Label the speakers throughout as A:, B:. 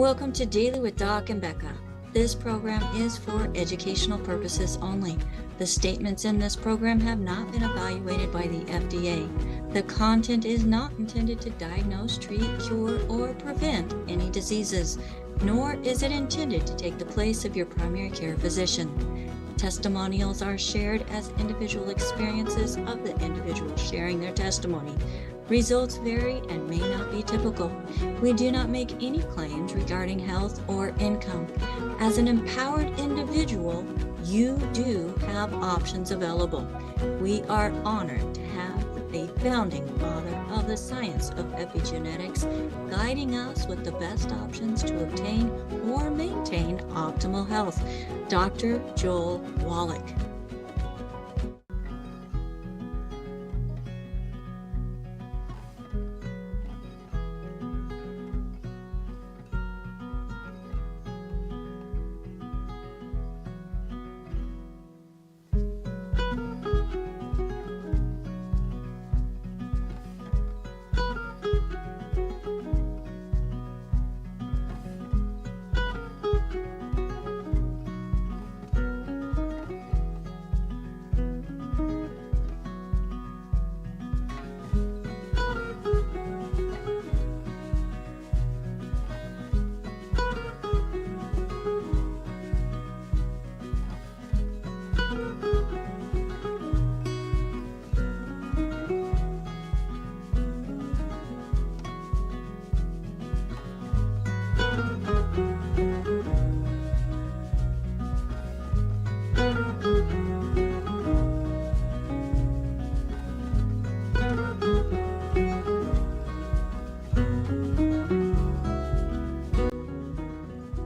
A: Welcome to Daily with Doc and Becca. This program is for educational purposes only. The statements in this program have not been evaluated by the FDA. The content is not intended to diagnose, treat, cure, or prevent any diseases, nor is it intended to take the place of your primary care physician. Testimonials are shared as individual experiences of the individual sharing their testimony. Results vary and may not be typical. We do not make any claims regarding health or income. As an empowered individual, you do have options available. We are honored to have a founding father of the science of epigenetics guiding us with the best options to obtain or maintain optimal health, Dr. Joel Wallach.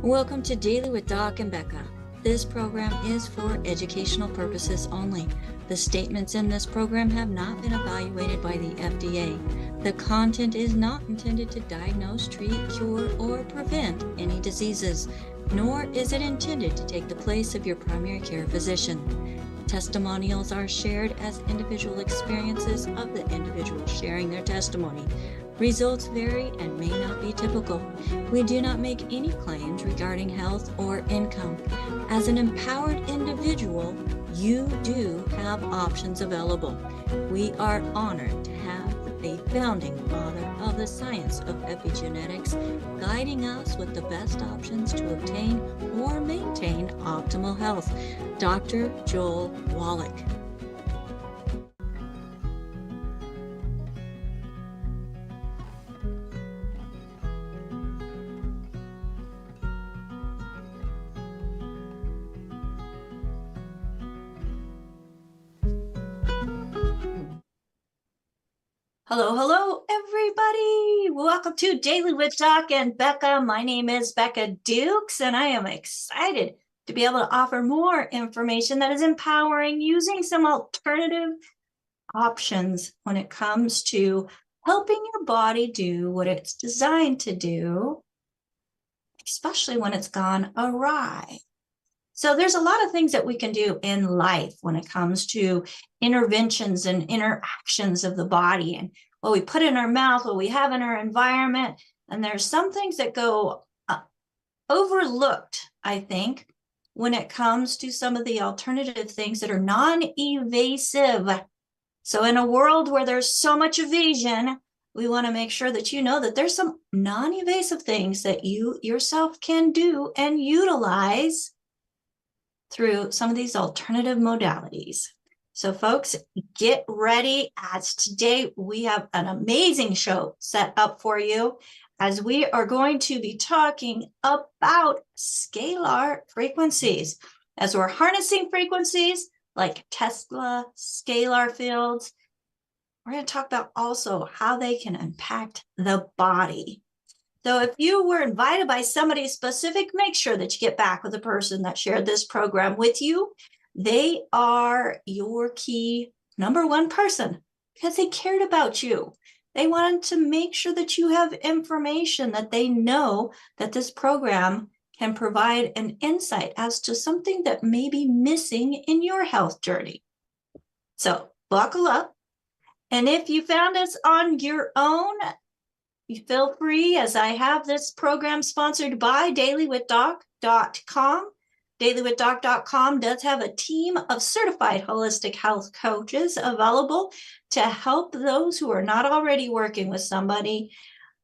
A: Welcome to Daily with Doc and Becca. This program is for educational purposes only. The statements in this program have not been evaluated by the FDA. The content is not intended to diagnose, treat, cure, or prevent any diseases, nor is it intended to take the place of your primary care physician. Testimonials are shared as individual experiences of the individual sharing their testimony. Results vary and may not be typical. We do not make any claims regarding health or income. As an empowered individual, you do have options available. We are honored to have a founding father of the science of epigenetics guiding us with the best options to obtain or maintain optimal health, Dr. Joel Wallach. Hello, everybody. Welcome to Daily with Doc and Becca. My name is Becca Dukes, and I am excited to be able to offer more information that is empowering using some alternative options when it comes to helping your body do what it's designed to do, especially when it's gone awry. So there's a lot of things that we can do in life when it comes to interventions and interactions of the body and what we put in our mouth, what we have in our environment. And there's some things that go overlooked, I think, when it comes to some of the alternative things that are non-evasive. So in a world where there's so much evasion, we want to make sure that you know that there's some non-evasive things that you yourself can do and utilize through some of these alternative modalities. So folks, get ready, as today we have an amazing show set up for you, as we are going to be talking about scalar frequencies. As we're harnessing frequencies like Tesla scalar fields, we're going to talk about also how they can impact the body. So if you were invited by somebody specific, make sure that you get back with the person that shared this program with you. They are your key number one person because they cared about you. They wanted to make sure that you have information that they know that this program can provide an insight as to something that may be missing in your health journey. So buckle up. And if you found us on your own, You feel free, as I have this program sponsored by dailywithdoc.com. Dailywithdoc.com does have a team of certified holistic health coaches available to help those who are not already working with somebody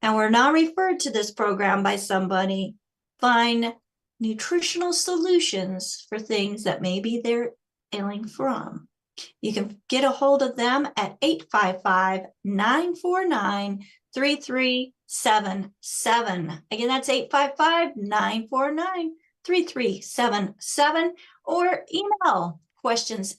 A: and were not referred to this program by somebody find nutritional solutions for things that maybe they're ailing from. You can get a hold of them at 855-949-3377. Again, that's 855-949-3377, or email questions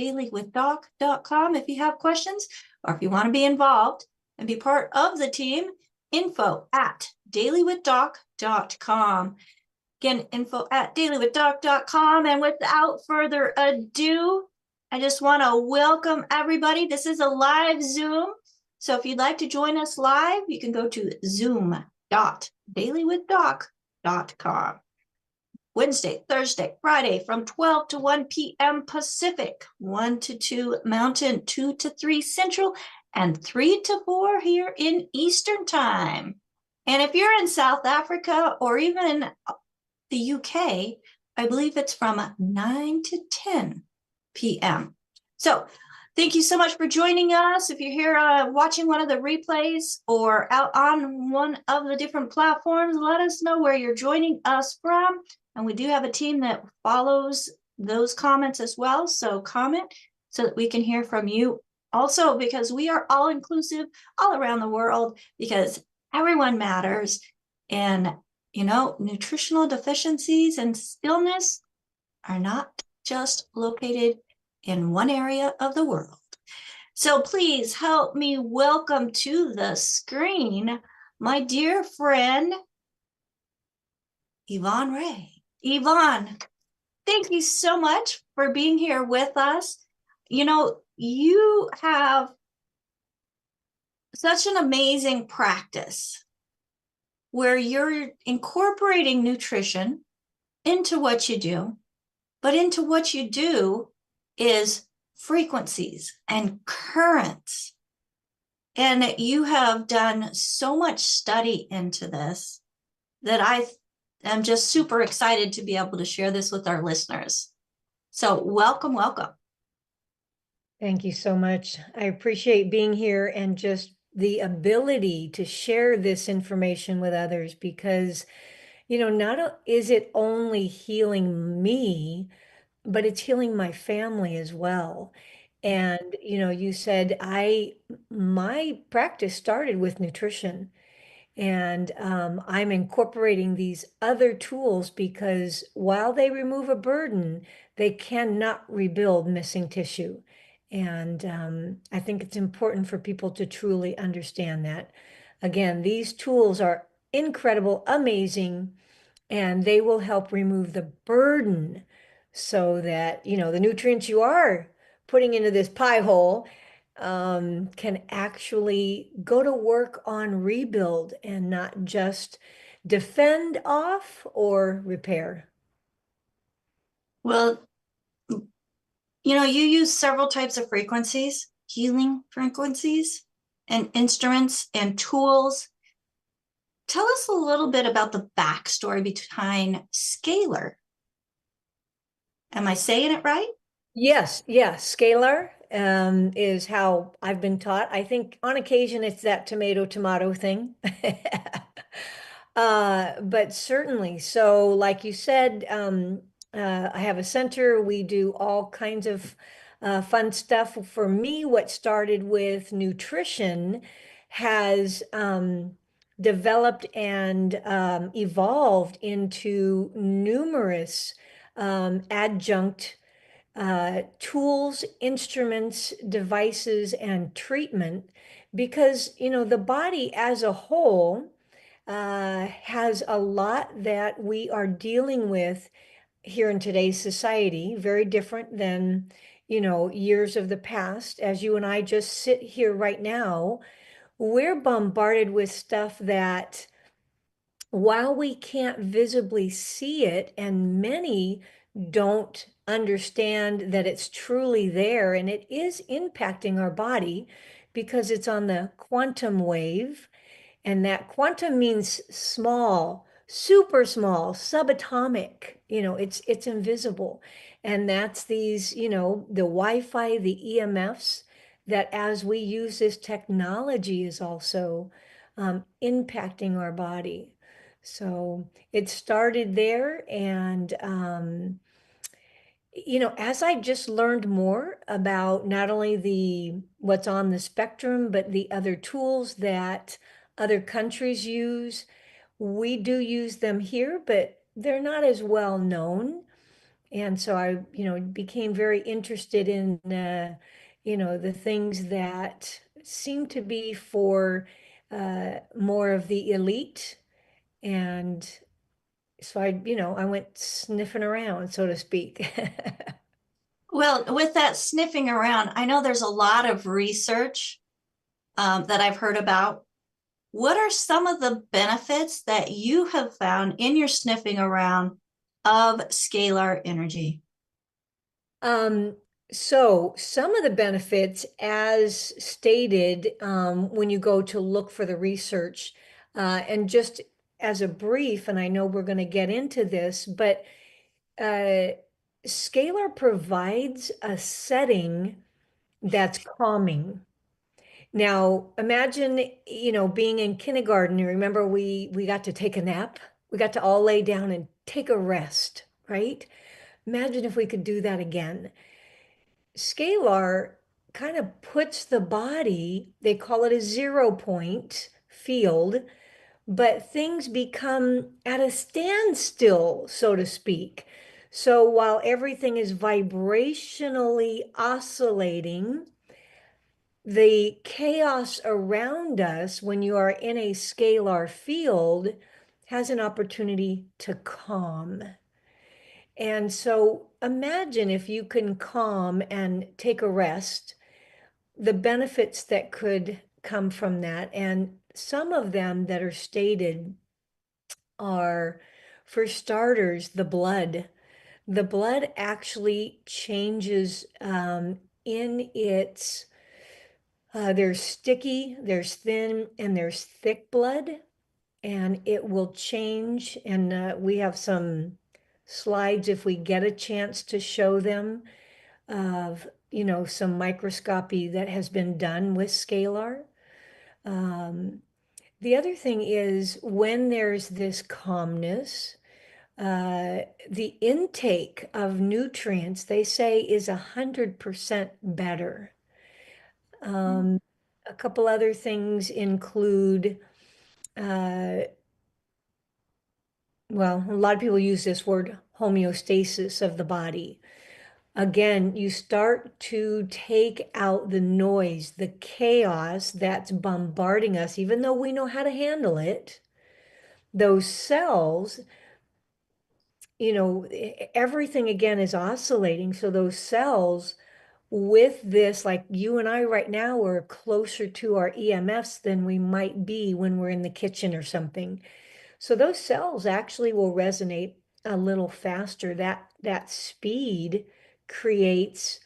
A: dailywithdoc.com if you have questions, or if you want to be involved and be part of the team, info@dailywithdoc.com. Again, info@dailywithdoc.com. And without further ado, I just want to welcome everybody. This is a live Zoom. So if you'd like to join us live, you can go to zoom.dailywithdoc.com. Wednesday, Thursday, Friday from 12 to 1 p.m. Pacific, 1 to 2 Mountain, 2 to 3 Central, and 3 to 4 here in Eastern Time. And if you're in South Africa or even the UK, I believe it's from 9 to 10 p.m. So thank you so much for joining us. If you're here watching one of the replays or out on one of the different platforms, let us know where you're joining us from. And we do have a team that follows those comments as well. So comment so that we can hear from you also, because we are all inclusive all around the world, because everyone matters. And, you know, nutritional deficiencies and illness are not just located in one area of the world. So please help me welcome to the screen my dear friend, Yvonne Rea. Yvonne, thank you so much for being here with us. You know, you have such an amazing practice where you're incorporating nutrition into what you do, but into what you do is frequencies and currents. And you have done so much study into this that I'm just super excited to be able to share this with our listeners. So welcome, welcome.
B: Thank you so much. I appreciate being here and just the ability to share this information with others, because, you know, not is it only healing me, but it's healing my family as well. And, you know, you said my practice started with nutrition. And I'm incorporating these other tools because while they remove a burden, they cannot rebuild missing tissue. And I think it's important for people to truly understand that. Again, these tools are incredible, amazing, and they will help remove the burden so that, you know, the nutrients you are putting into this pie hole can actually go to work on rebuild and not just defend off or repair.
A: Well, you know, you use several types of frequencies, healing frequencies, and instruments and tools. Tell us a little bit about the backstory behind Scalar. Am I saying it right?
B: Yes, Scalar is how I've been taught. I think on occasion it's that tomato thing. But certainly, so like you said, I have a center. We do all kinds of fun stuff. For me, what started with nutrition has developed and evolved into numerous adjunct tools, instruments, devices, and treatment, because, you know, the body as a whole has a lot that we are dealing with here in today's society, very different than, you know, years of the past. As you and I just sit here right now, we're bombarded with stuff that, while we can't visibly see it, and many don't understand that it's truly there, and it is impacting our body because it's on the quantum wave. And that quantum means small, super small, subatomic. It's invisible. And that's these, the Wi-Fi, the EMFs, that as we use this technology is also impacting our body. So it started there, and as I just learned more about not only the what's on the spectrum, but the other tools that other countries use, we do use them here, but they're not as well known. And so I, became very interested in, the things that seem to be for more of the elite. And so I went sniffing around, so to speak.
A: Well, with that sniffing around, I know there's a lot of research that I've heard about. What are some of the benefits that you have found in your sniffing around of scalar energy?
B: Um, so some of the benefits, as stated, when you go to look for the research, and just as a brief, and I know we're going to get into this, but uh, Scalar provides a setting that's calming. Now, imagine, being in kindergarten. You remember we got to take a nap. We got to all lay down and take a rest, right? Imagine if we could do that again. Scalar kind of puts the body, they call it a 0 point field, but things become at a standstill, so to speak. So while everything is vibrationally oscillating, the chaos around us when you are in a scalar field has an opportunity to calm. And so imagine if you can calm and take a rest, the benefits that could come from that. And some of them that are stated are, for starters, the blood. The blood actually changes in its, there's sticky, there's thin, and there's thick blood, and it will change. And we have some slides if we get a chance to show them of, some microscopy that has been done with Scalar. Um, the other thing is when there's this calmness, the intake of nutrients, they say, is 100% better. Um, a couple other things include, uh, well, a lot of people use this word homeostasis of the body. Again, you start to take out the noise, the chaos that's bombarding us, even though we know how to handle it. Those cells, everything again is oscillating. So those cells with this, like you and I right now, are closer to our EMFs than we might be when we're in the kitchen or something. So those cells actually will resonate a little faster. That speed creates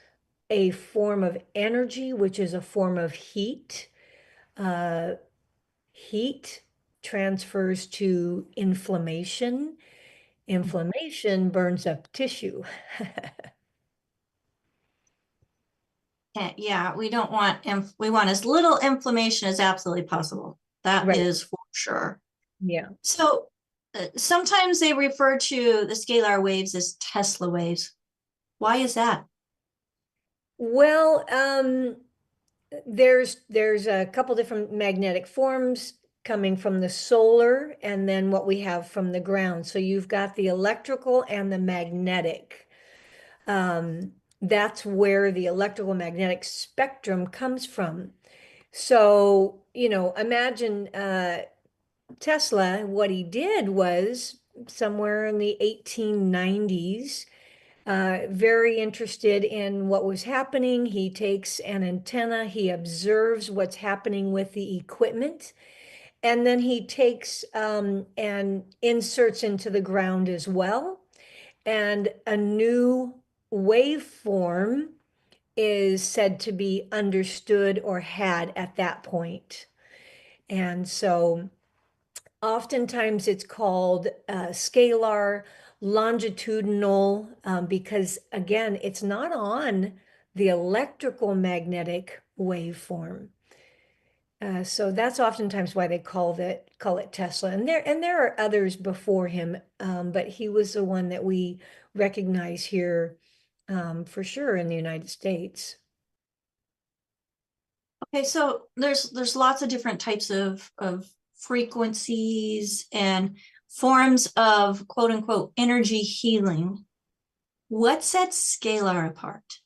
B: a form of energy, which is a form of heat. Uh, Heat transfers to inflammation. Inflammation burns up tissue.
A: Yeah, we don't want, we want as little inflammation as absolutely possible. That
B: Right.
A: is for sure.
B: Yeah.
A: So sometimes they refer to the scalar waves as Tesla waves. Why is that?
B: Well, there's a couple different magnetic forms coming from the solar and then what we have from the ground. So you've got the electrical and the magnetic. That's where the electrical magnetic spectrum comes from. So, imagine Tesla, what he did was somewhere in the 1890s, very interested in what was happening. He takes an antenna, he observes what's happening with the equipment, and then he takes and inserts into the ground as well. And a new waveform is said to be understood or had at that point. And so oftentimes it's called scalar, longitudinal, because again, it's not on the electrical magnetic waveform. So that's oftentimes why they call it Tesla. And there are others before him, but he was the one that we recognize here for sure in the United States.
A: Okay, so there's lots of different types of frequencies and forms of quote unquote energy healing. What sets Scalar apart?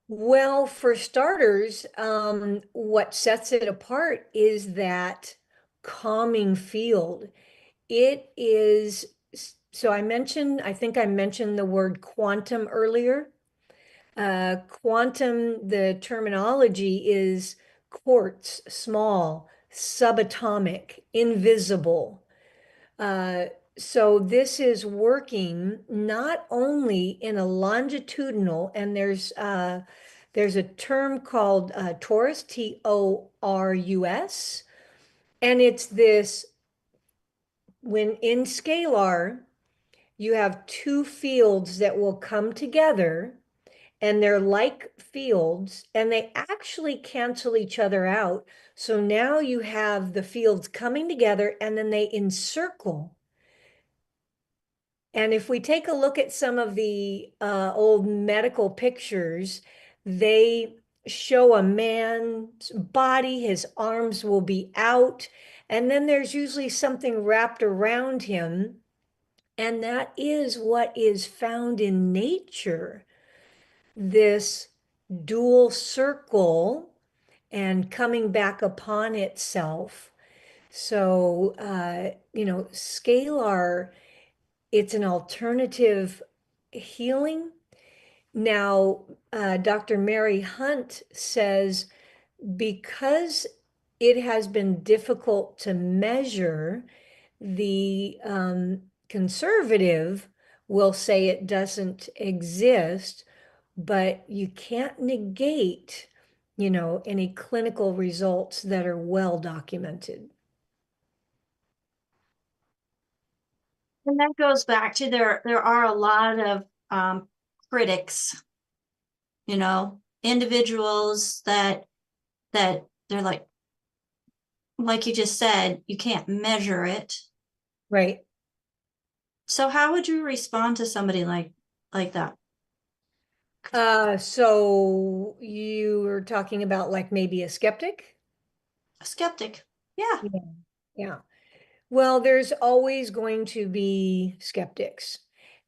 B: Well, for starters, what sets it apart is that calming field. It is, so I think I mentioned the word quantum earlier. Quantum, the terminology is quartz, small, subatomic, invisible. Uh, so this is working not only in a longitudinal, and there's a term called torus, Torus, and it's this when in scalar you have two fields that will come together and they're like fields and they actually cancel each other out. So now you have the fields coming together and then they encircle. And if we take a look at some of the old medical pictures, they show a man's body, his arms will be out, and then there's usually something wrapped around him. And that is what is found in nature, this dual circle and coming back upon itself. So, scalar, it's an alternative healing. Now, Dr. Mary Hunt says because it has been difficult to measure, the conservative will say it doesn't exist, but you can't negate, any clinical results that are well documented.
A: And that goes back to there are a lot of critics, individuals that they're like you just said, you can't measure it.
B: Right.
A: So how would you respond to somebody like that?
B: So you were talking about like maybe a skeptic?
A: A skeptic. Yeah.
B: Yeah. Yeah. Well, there's always going to be skeptics.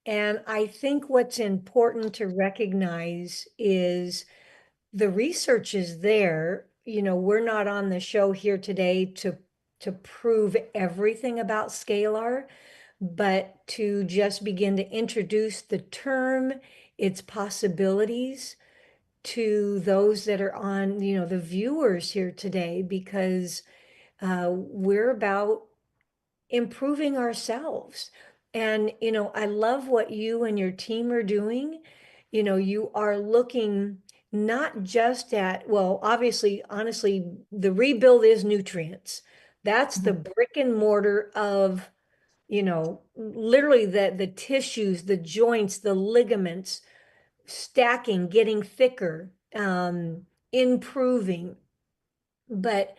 B: And I think what's important to recognize is the research is there. We're not on the show here today to prove everything about scalar, but to just begin to introduce the term, its possibilities to those that are on, the viewers here today, because we're about improving ourselves. And, I love what you and your team are doing. You are looking not just at, well, obviously, honestly, the rebuild is nutrients. That's the
A: Mhm.
B: brick and mortar of, literally the tissues, the joints, the ligaments, stacking, getting thicker, improving. But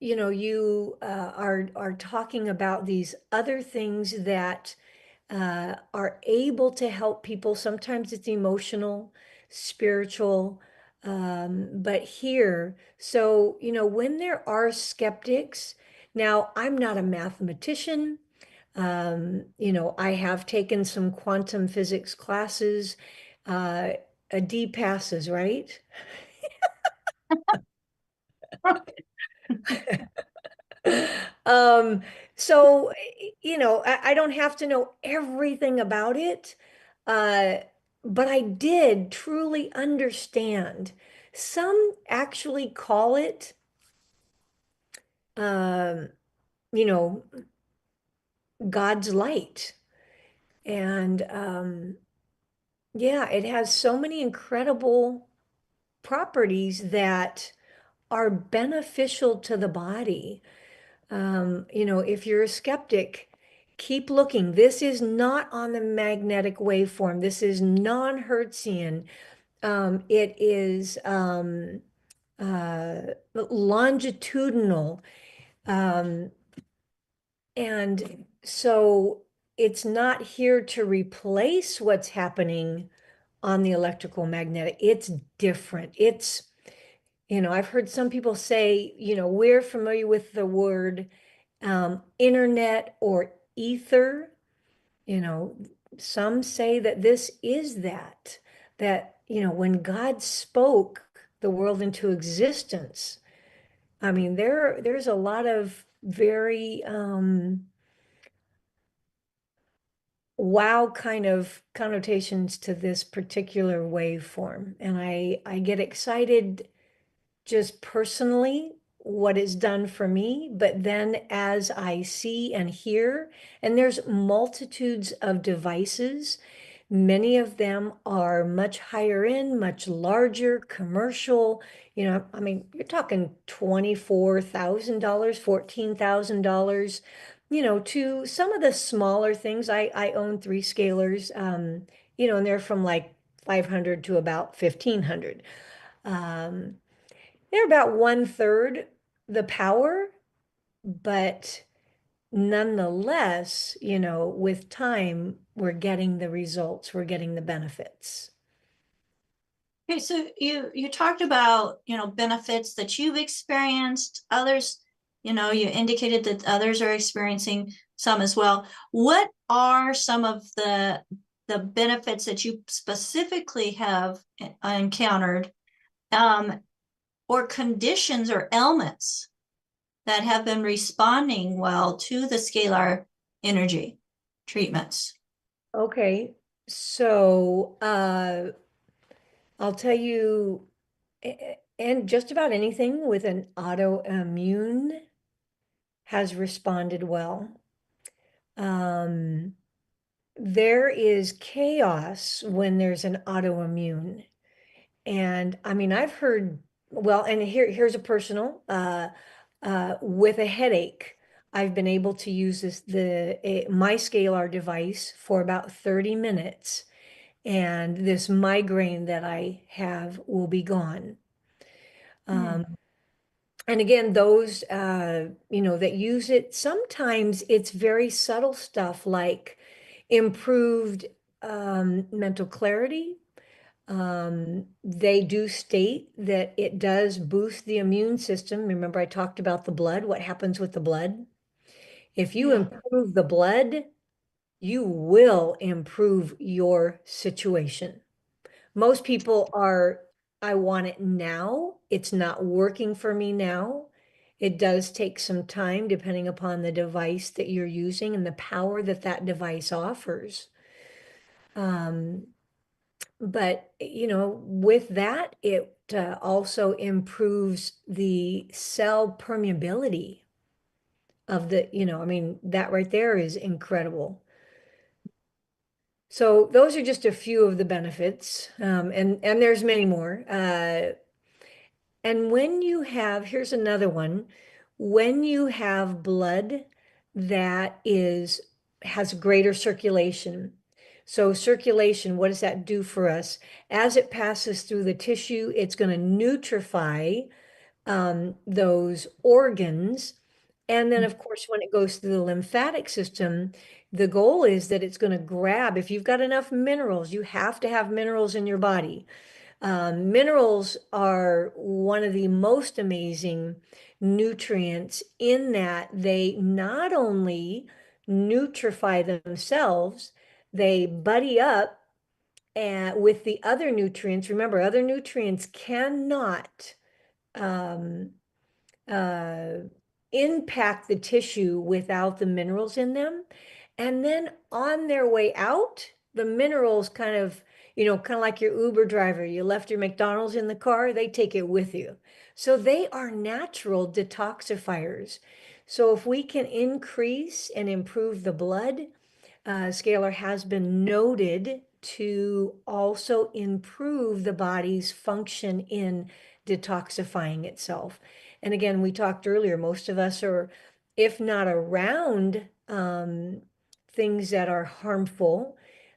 B: you are talking about these other things that are able to help people. Sometimes it's emotional, spiritual, but here, so when there are skeptics, now I'm not a mathematician. I have taken some quantum physics classes, uh, a D passes, right? Um, so, I don't have to know everything about it, uh, but I did truly understand. Some actually call it, um, you know, God's light. And yeah, it has so many incredible properties that are beneficial to the body. If you're a skeptic, keep looking. This is not on the magnetic waveform. This is non-Hertzian. It is longitudinal. Um, and so it's not here to replace what's happening on the electrical magnetic. It's different. I've heard some people say, we're familiar with the word internet or ether. You know, some say that this is that, when God spoke the world into existence, I mean, there's a lot of very wow kind of connotations to this particular waveform. And I get excited just personally what it's done for me, but then as I see and hear, and there's multitudes of devices, many of them are much higher end, much larger, commercial. I mean, you're talking $24,000, $14,000, to some of the smaller things. I own three scalars, and they're from like 500 to about 1,500. Um, they're about one third the power, but nonetheless, with time, we're getting the results, we're getting the benefits.
A: Okay, so you talked about, benefits that you've experienced, others, you indicated that others are experiencing some as well. What are some of the benefits that you specifically have encountered, or conditions or ailments that have been responding well to the scalar energy treatments?
B: Okay, so I'll tell you, and just about anything with an autoimmune has responded well. Um, there is chaos when there's an autoimmune. And I mean, I've heard, well, and here's a personal, with a headache, I've been able to use my Scalar device for about 30 minutes, and this migraine that I have will be gone.
A: Hmm.
B: And again, those, that use it, sometimes it's very subtle stuff like improved mental clarity. They do state that it does boost the immune system. Remember, I talked about the blood, what happens with the blood. If you
A: Yeah.
B: improve the blood, you will improve your situation. Most people are, I want it now. It's not working for me now. It does take some time depending upon the device that you're using and the power that that device offers. Um, but with that, it also improves the cell permeability of I mean, that right there is incredible. So those are just a few of the benefits, and there's many more. And when you have, here's another one, when you have blood that has greater circulation. So circulation, what does that do for us? As it passes through the tissue, it's going to nutrify those organs. And then, of course, when it goes through the lymphatic system, the goal is that it's going to grab, if you've got enough minerals, you have to have minerals in your body. Minerals are one of the most amazing nutrients in that they not only nutrify themselves, they buddy up with the other nutrients. Remember, other nutrients cannot um, uh, impact the tissue without the minerals in them. And then on their way out, the minerals kind of like your Uber driver. You left your McDonald's in the car, they take it with you. So they are natural detoxifiers. So if we can increase and improve the blood, Scalar has been noted to also improve the body's function in detoxifying itself. And again, we talked earlier, most of us are, if not around things that are harmful,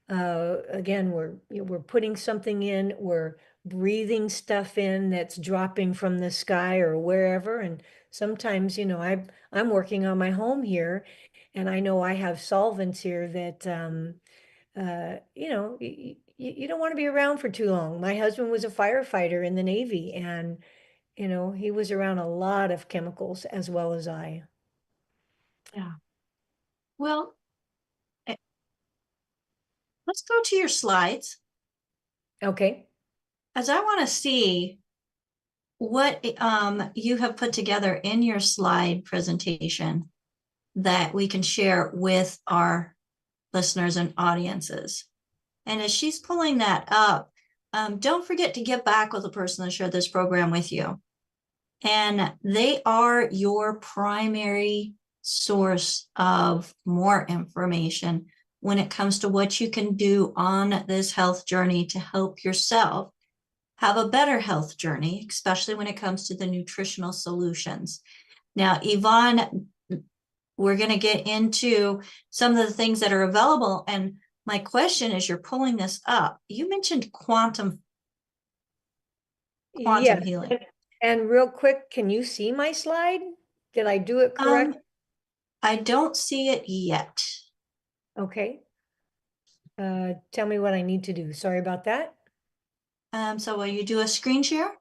B: again, we're putting something in, we're breathing stuff in that's dropping from the sky or wherever. And sometimes, I'm working on my home here, and I know I have solvents here that, you don't want to be around for too long. My husband was a firefighter in the Navy, and, he was around a lot of chemicals as well as I.
A: Yeah. Well, eh, let's go to your slides,
B: Okay.
A: as I want to see what you have put together in your slide presentation that we can share with our listeners and audiences. And as she's pulling that up, don't forget to get back with the person that shared this program with you. And they are your primary source of more information when it comes to what you can do on this health journey to help yourself have a better health journey, especially when it comes to the nutritional solutions. Now, Yvonne, we're going to get into some of the things that are available. And my question is, you're pulling this up. You mentioned quantum
B: Yeah.
A: healing.
B: And real quick, can you see my slide? Did I do it correct?
A: I don't see it yet.
B: Okay. Tell me what I need to do. Sorry about that.
A: So will you do a screen share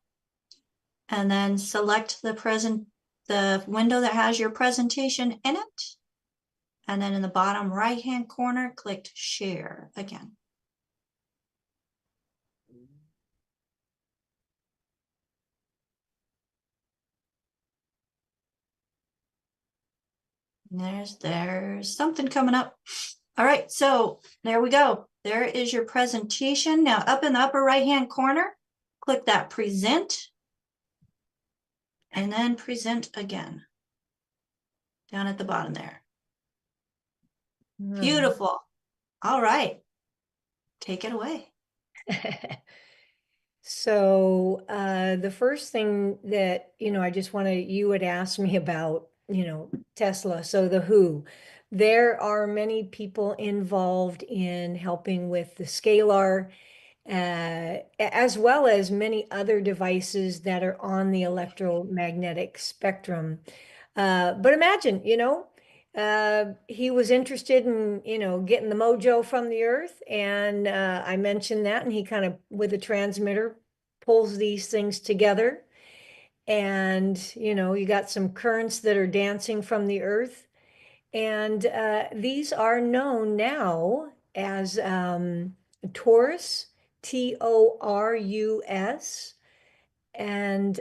A: and then select the window that has your presentation in it? And then in the bottom right-hand corner, click share again. There's something coming up. All right, so there we go. There is your presentation. Now up in the upper right-hand corner, click that present and then present again. Down at the bottom there. Beautiful. All right. Take it away.
B: So the first thing that, I just wanted, you had asked me about, Tesla. So the who. There are many people involved in helping with the Scalar, as well as many other devices that are on the electromagnetic spectrum. But imagine, he was interested in, getting the mojo from the earth. And I mentioned that, and he kind of, with a transmitter, pulls these things together. And, you got some currents that are dancing from the earth. And these are known now as Taurus, Torus. And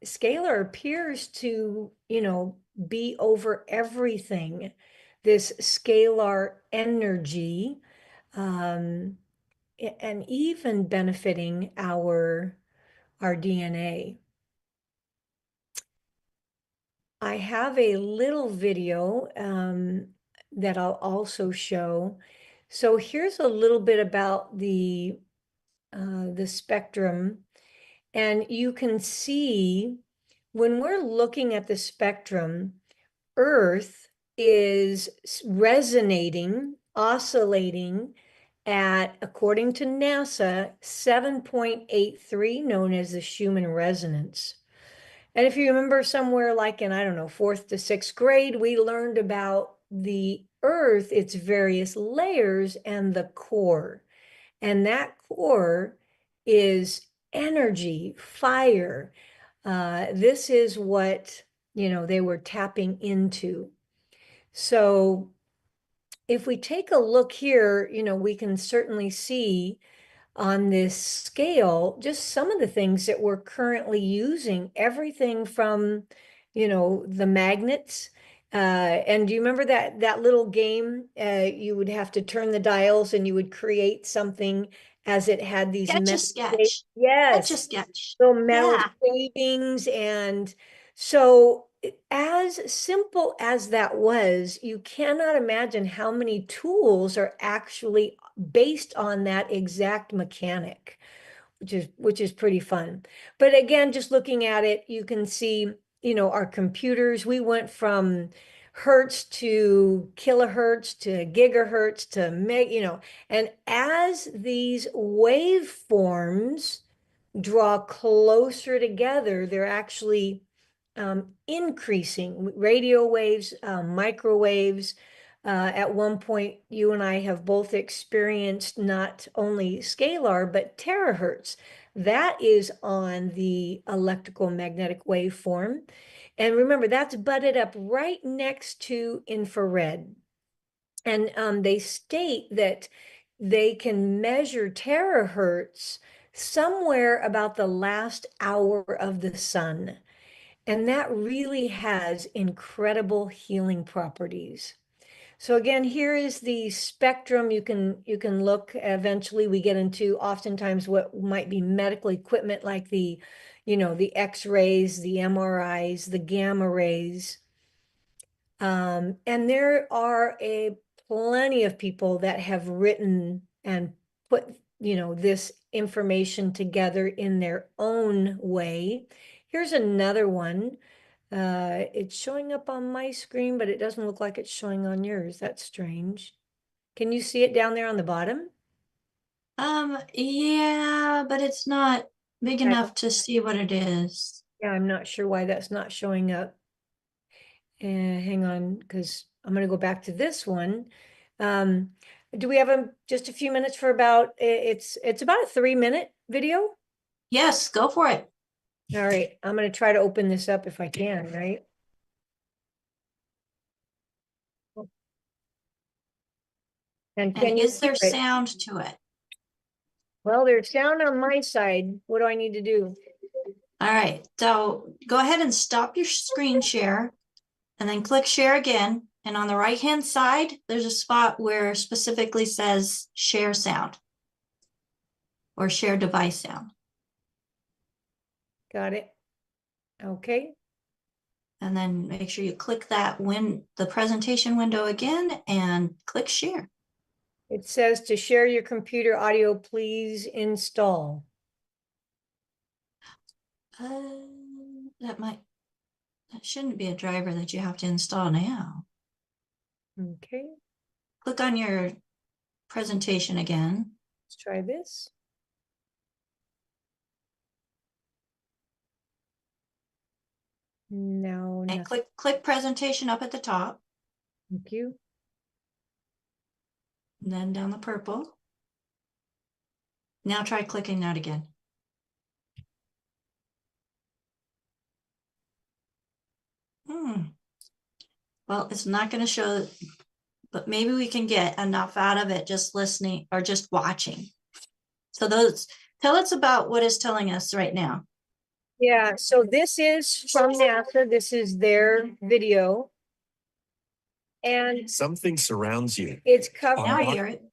B: Scalar appears to, be over everything. This scalar energy, and even benefiting our DNA. I have a little video that I'll also show. So here's a little bit about the spectrum. And you can see when we're looking at the spectrum, Earth is resonating, oscillating at, according to NASA, 7.83, known as the Schumann resonance. And if you remember somewhere like in, I don't know, 4th to 6th grade, we learned about the Earth, its various layers, and the core. And that core is energy, fire. This is what, they were tapping into. So if we take a look here, we can certainly see on this scale just some of the things that we're currently using, everything from, the magnets. And do you remember that little game? You would have to turn the dials and you would create something as it had these
A: Sketch a
B: metal,
A: sketch. Sketch a
B: yes,
A: sketch.
B: little metal
A: Yeah.
B: shavings. And so as simple as that was, you cannot imagine how many tools are actually based on that exact mechanic. which is pretty fun. But again, just looking at it, you can see, you know, our computers, we went from hertz to kilohertz to gigahertz to you know, and as these waveforms draw closer together, they're actually increasing. Radio waves, microwaves. At one point, you and I have both experienced not only scalar, but terahertz. That is on the electrical magnetic waveform. And remember, that's butted up right next to infrared. And they state that they can measure terahertz somewhere about the last hour of the sun. And that really has incredible healing properties. So again, here is the spectrum. You can look. Eventually we get into oftentimes what might be medical equipment like the, you know, the X-rays, the MRIs, the gamma rays. And there are plenty of people that have written and put, you know, this information together in their own way. Here's another one. It's showing up on my screen, but it doesn't look like it's showing on yours. That's strange. Can you see it down there on the bottom?
A: Yeah, but it's not big enough to see what it is.
B: Yeah, I'm not sure why that's not showing up. Hang on, because I'm going to go back to this one. Do we have just a few minutes for about, it's about a 3-minute video?
A: Yes, go for it.
B: All right, I'm going to try to open this up if I can, right? And can
A: And
B: you
A: is
B: hear
A: there
B: it?
A: sound to it?
B: Well, there's sound on my side. What do I need to do?
A: All right, so go ahead and stop your screen share and then click share again. And on the right-hand side, there's a spot where specifically says share sound or share device sound.
B: Got it. Okay.
A: And then make sure you click that the presentation window again and click share.
B: It says to share your computer audio, please install.
A: That shouldn't be a driver that you have to install now.
B: Okay,
A: Click on your presentation again.
B: let's try this. No,
A: And
B: nothing.
A: click presentation up at the top.
B: Thank you.
A: And then down the purple. Now try clicking that again. Well, it's not going to show, but maybe we can get enough out of it just listening or just watching. So tell us about what it's telling us right now.
B: Yeah, so this is from NASA. This is their video. And
C: something surrounds you.
B: It's
A: Now I
B: covering.
A: hear it.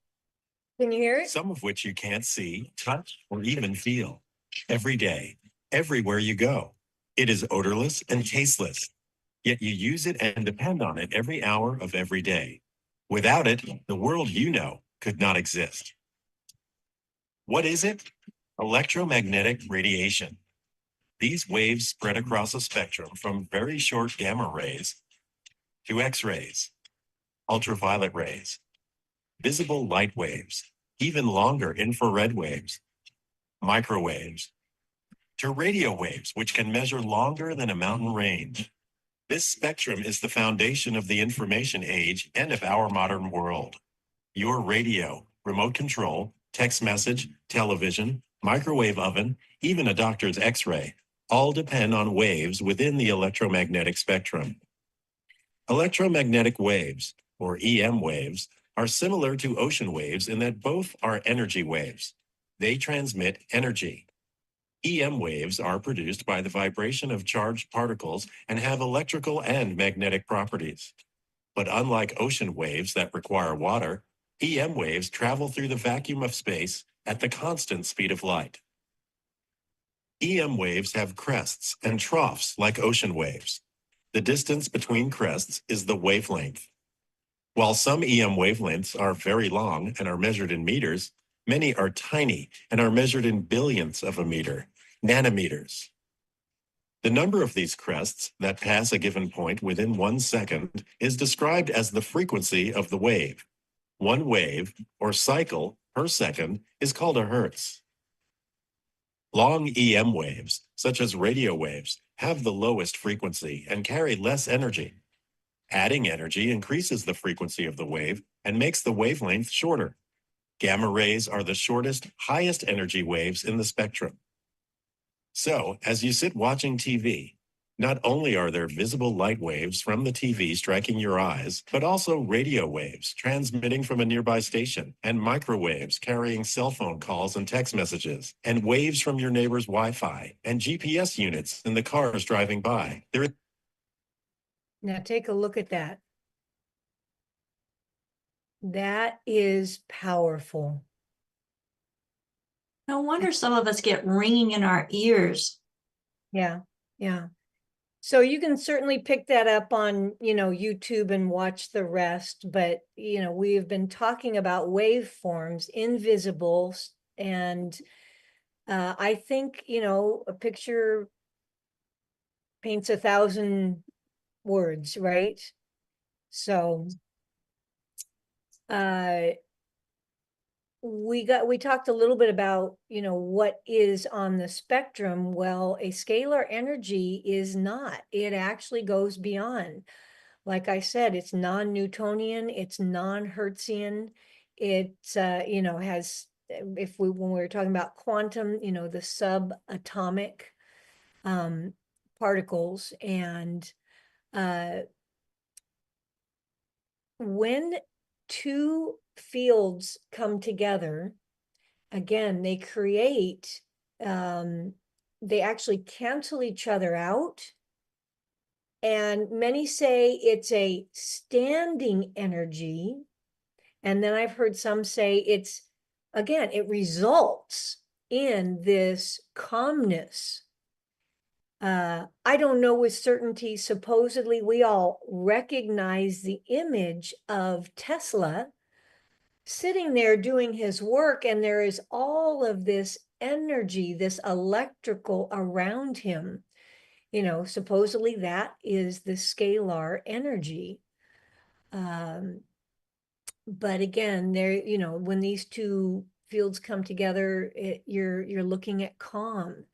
B: Can you hear it?
C: Some of which you can't see, touch, or even feel. Every day, everywhere you go. It is odorless and tasteless. Yet you use it and depend on it every hour of every day. Without it, the world you know could not exist. What is it? Electromagnetic radiation. These waves spread across a spectrum from very short gamma rays to X-rays, ultraviolet rays, visible light waves, even longer infrared waves, microwaves, to radio waves, which can measure longer than a mountain range. This spectrum is the foundation of the information age and of our modern world. Your radio, remote control, text message, television, microwave oven, even a doctor's X-ray, all depend on waves within the electromagnetic spectrum. Electromagnetic waves, or EM waves, are similar to ocean waves in that both are energy waves. They transmit energy. EM waves are produced by the vibration of charged particles and have electrical and magnetic properties. But unlike ocean waves that require water, EM waves travel through the vacuum of space at the constant speed of light. EM waves have crests and troughs like ocean waves. The distance between crests is the wavelength. While some EM wavelengths are very long and are measured in meters, Many are tiny and are measured in billionths of a meter, nanometers. The number of these crests that pass a given point within 1 second is described as the frequency of the wave. One wave, or cycle, per second is called a hertz. Long EM waves, such as radio waves, have the lowest frequency and carry less energy. Adding energy increases the frequency of the wave and makes the wavelength shorter. Gamma rays are the shortest, highest energy waves in the spectrum. So, as you sit watching TV, not only are there visible light waves from the TV striking your eyes, but also radio waves transmitting from a nearby station, and microwaves carrying cell phone calls and text messages, and waves from your neighbor's Wi-Fi, and GPS units in the cars driving by.
B: Now take a look at that. That is powerful.
A: No wonder some of us get ringing in our ears.
B: Yeah, yeah. So you can certainly pick that up on, YouTube and watch the rest. But, we have been talking about waveforms, invisible, and I think, a picture paints 1,000 words, right? So we talked a little bit about, what is on the spectrum. Well, a scalar energy is not. It actually goes beyond. Like I said, it's non-Newtonian, it's non-Hertzian. It, has, when we were talking about quantum, the subatomic particles. And when two fields come together, again, they create, they actually cancel each other out. And many say it's a standing energy. And then I've heard some say it results in this calmness. I don't know with certainty. Supposedly, we all recognize the image of Tesla sitting there doing his work, and there is all of this energy, this electrical around him. Supposedly that is the scalar energy. But again, when these two fields come together, you're looking at calm.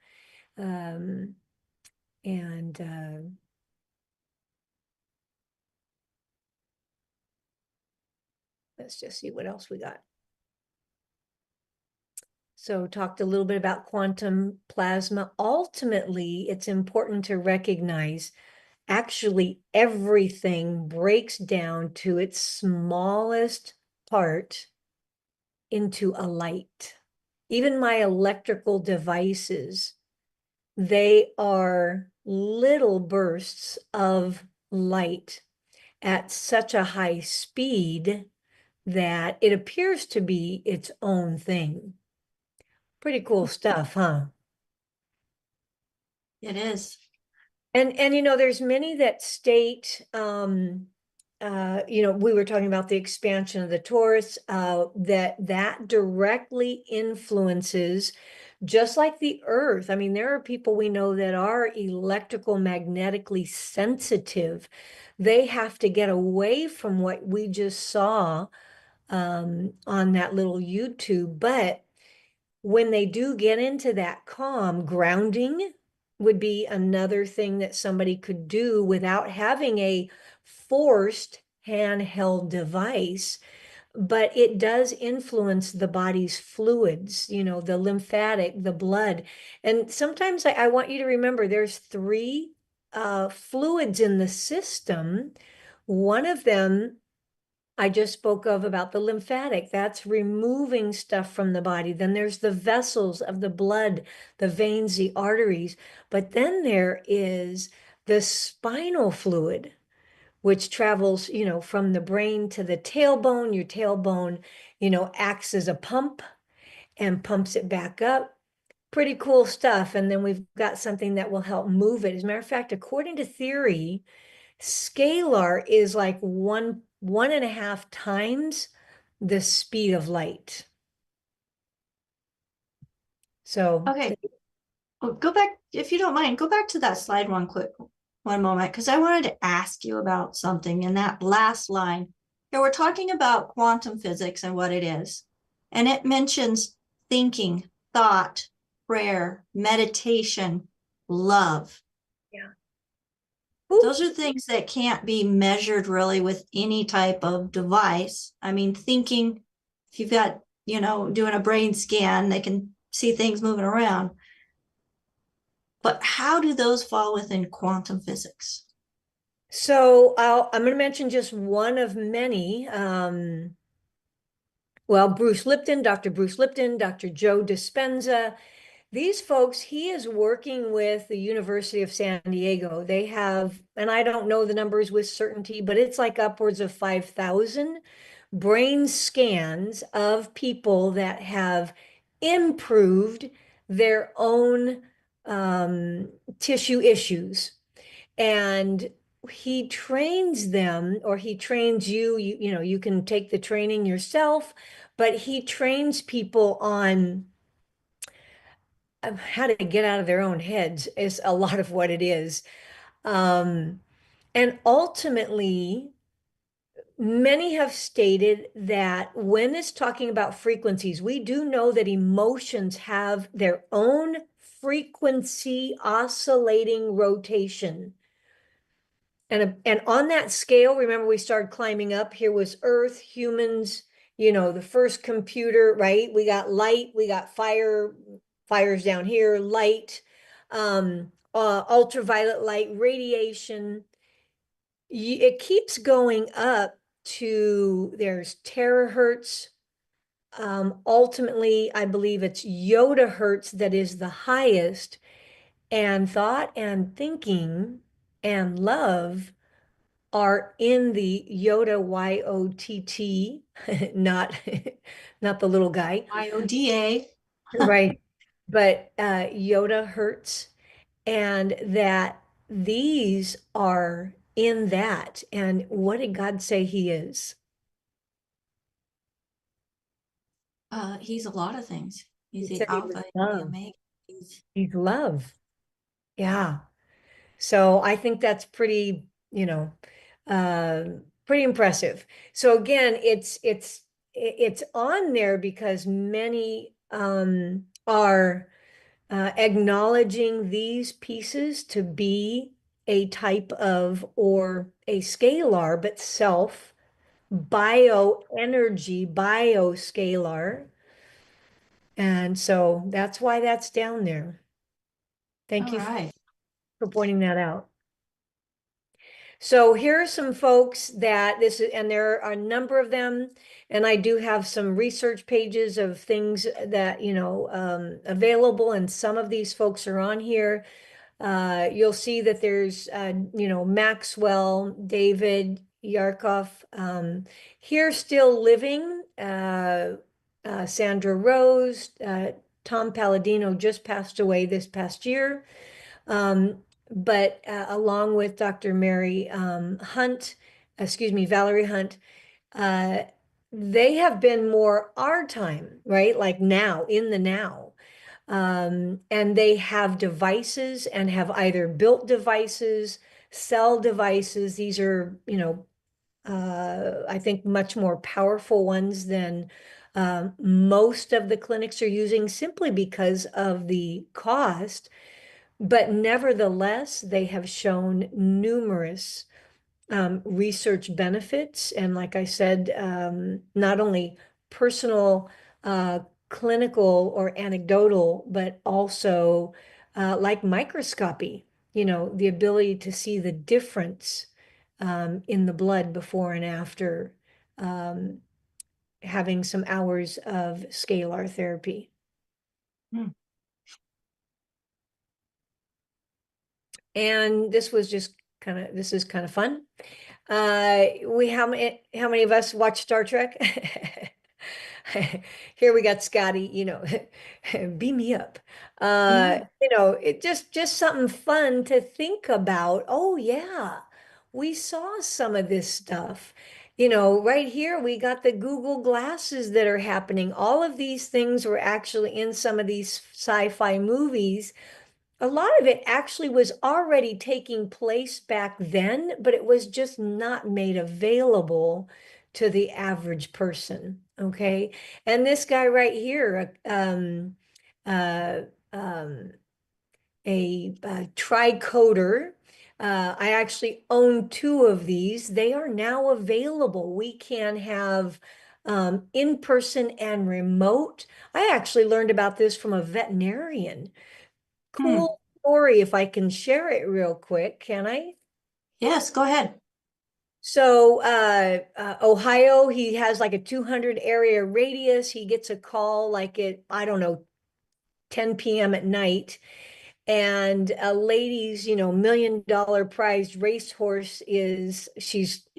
B: Let's just see what else we got. So talked a little bit about quantum plasma. Ultimately, it's important to recognize actually everything breaks down to its smallest part into a light. Even my electrical devices, they are little bursts of light at such a high speed that it appears to be its own thing. Pretty cool stuff, huh?
A: It is.
B: And there's many that state, we were talking about the expansion of the torus, that directly influences, just like the Earth. I mean, there are people we know that are electrical magnetically sensitive. They have to get away from what we just saw on that little YouTube. But when they do get into that calm, grounding would be another thing that somebody could do without having a forced handheld device. But it does influence the body's fluids, the lymphatic, the blood. And sometimes I want you to remember there's 3 fluids in the system. One of them I just spoke of about the lymphatic. That's removing stuff from the body. Then there's the vessels of the blood, the veins, the arteries. But then there is the spinal fluid, which travels, from the brain to the tailbone. Your tailbone, acts as a pump and pumps it back up. Pretty cool stuff. And then we've got something that will help move it. As a matter of fact, according to theory, scalar is like 1.5 times the speed of light. So
A: Okay. Well, go back, if you don't mind, go back to that slide one moment, because I wanted to ask you about something in that last line. Here, we're talking about quantum physics and what it is. And it mentions thinking, thought, prayer, meditation, love.
B: yeah.
A: Those are things that can't be measured really with any type of device. I mean, thinking, if you've got, doing a brain scan, they can see things moving around. But how do those fall within quantum physics?
B: So I'm going to mention just one of many. Well, Dr. Bruce Lipton, Dr. Joe Dispenza, these folks, he is working with the University of San Diego. They have, and I don't know the numbers with certainty, but it's like upwards of 5,000 brain scans of people that have improved their own tissue issues. And he trains them, or he trains you can take the training yourself, but he trains people on how to get out of their own heads is a lot of what it is. Um, and ultimately, many have stated that when it's talking about frequencies, we do know that emotions have their own frequency oscillating rotation. And on that scale, remember we started climbing up. Here was Earth, humans, the first computer, right? We got light, we got fires down here, light, ultraviolet light, radiation. It keeps going up to there's terahertz. Ultimately, I believe it's yottahertz that is the highest, and thought and thinking and love are in the Yoda YOTT, not not the little guy,
A: IODA.
B: right? But Yoda hertz, and that these are in that. And what did God say He is?
A: He's a lot of things.
B: He
A: He's the
B: said He was
A: Alpha, the
B: love.
A: Omega.
B: He's love. Yeah. So I think that's uh, pretty impressive. So again, it's on there because many are acknowledging these pieces to be a type of or a scalar, but self bioenergy, bioscalar. And so that's why that's down there. Thank
A: All
B: you
A: right.
B: for pointing that out. So here are some folks that this is, and there are a number of them, and I do have some research pages of things that, available, and some of these folks are on here. You'll see that there's, Maxwell, David, Yarkov, here still living, Sandra Rose, Tom Palladino just passed away this past year. But along with Dr. Mary Valerie Hunt, uh, they have been more our time, right? Like now, in the now. And they have devices and have either built devices, sell devices. These are, I think much more powerful ones than most of the clinics are using simply because of the cost. But nevertheless, they have shown numerous research benefits. And like I said, not only personal, clinical, or anecdotal, but also like microscopy, the ability to see the difference in the blood before and after um, having some hours of scalar therapy.
A: Hmm.
B: And this is kind of fun. How many of us watch Star Trek? Here we got Scotty, beam me up. It just something fun to think about. Oh yeah, we saw some of this stuff. You know, right here we got the Google glasses that are happening. All of these things were actually in some of these sci-fi movies. A lot of it actually was already taking place back then, but it was just not made available to the average person. Okay. And this guy right here, uh, um, a tricoder. I actually own two of these. They are now available. We can have in-person and remote. I actually learned about this from a veterinarian.
A: Hmm.
B: Cool story if I can share it real quick, can I?
A: Yes, go ahead.
B: So Ohio, he has like a 200 area radius. He gets a call like at, I don't know, 10 p.m. at night. And a lady's, $1 million prized racehorse is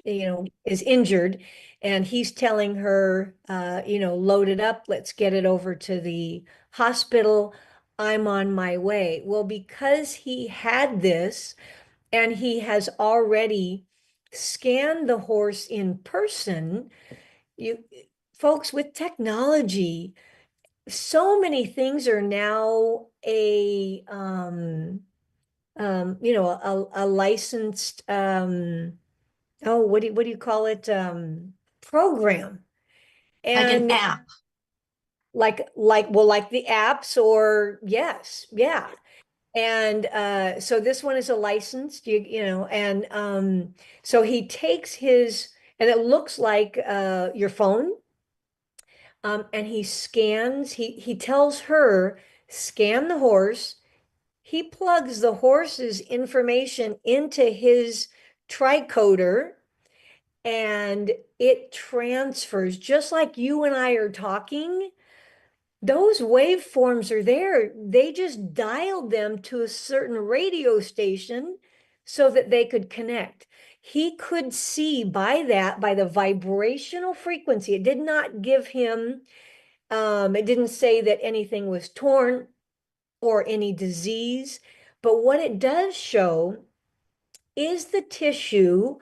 B: injured. And he's telling her, load it up, let's get it over to the hospital. I'm on my way. Well, because he had this and he has already scanned the horse in person, you folks, with technology, so many things are now a licensed what do you call it, program.
A: Like an
B: And
A: app.
B: like the apps, or yes, yeah. And so this one is a licensed, and so he takes his, and it looks like your phone. And he scans, he tells her, scan the horse. He plugs the horse's information into his tricoder, and it transfers just like you and I are talking. Those waveforms are there. They just dialed them to a certain radio station so that they could connect. He could see by that, by the vibrational frequency. It did not give him, it didn't say that anything was torn or any disease. But what it does show is the tissue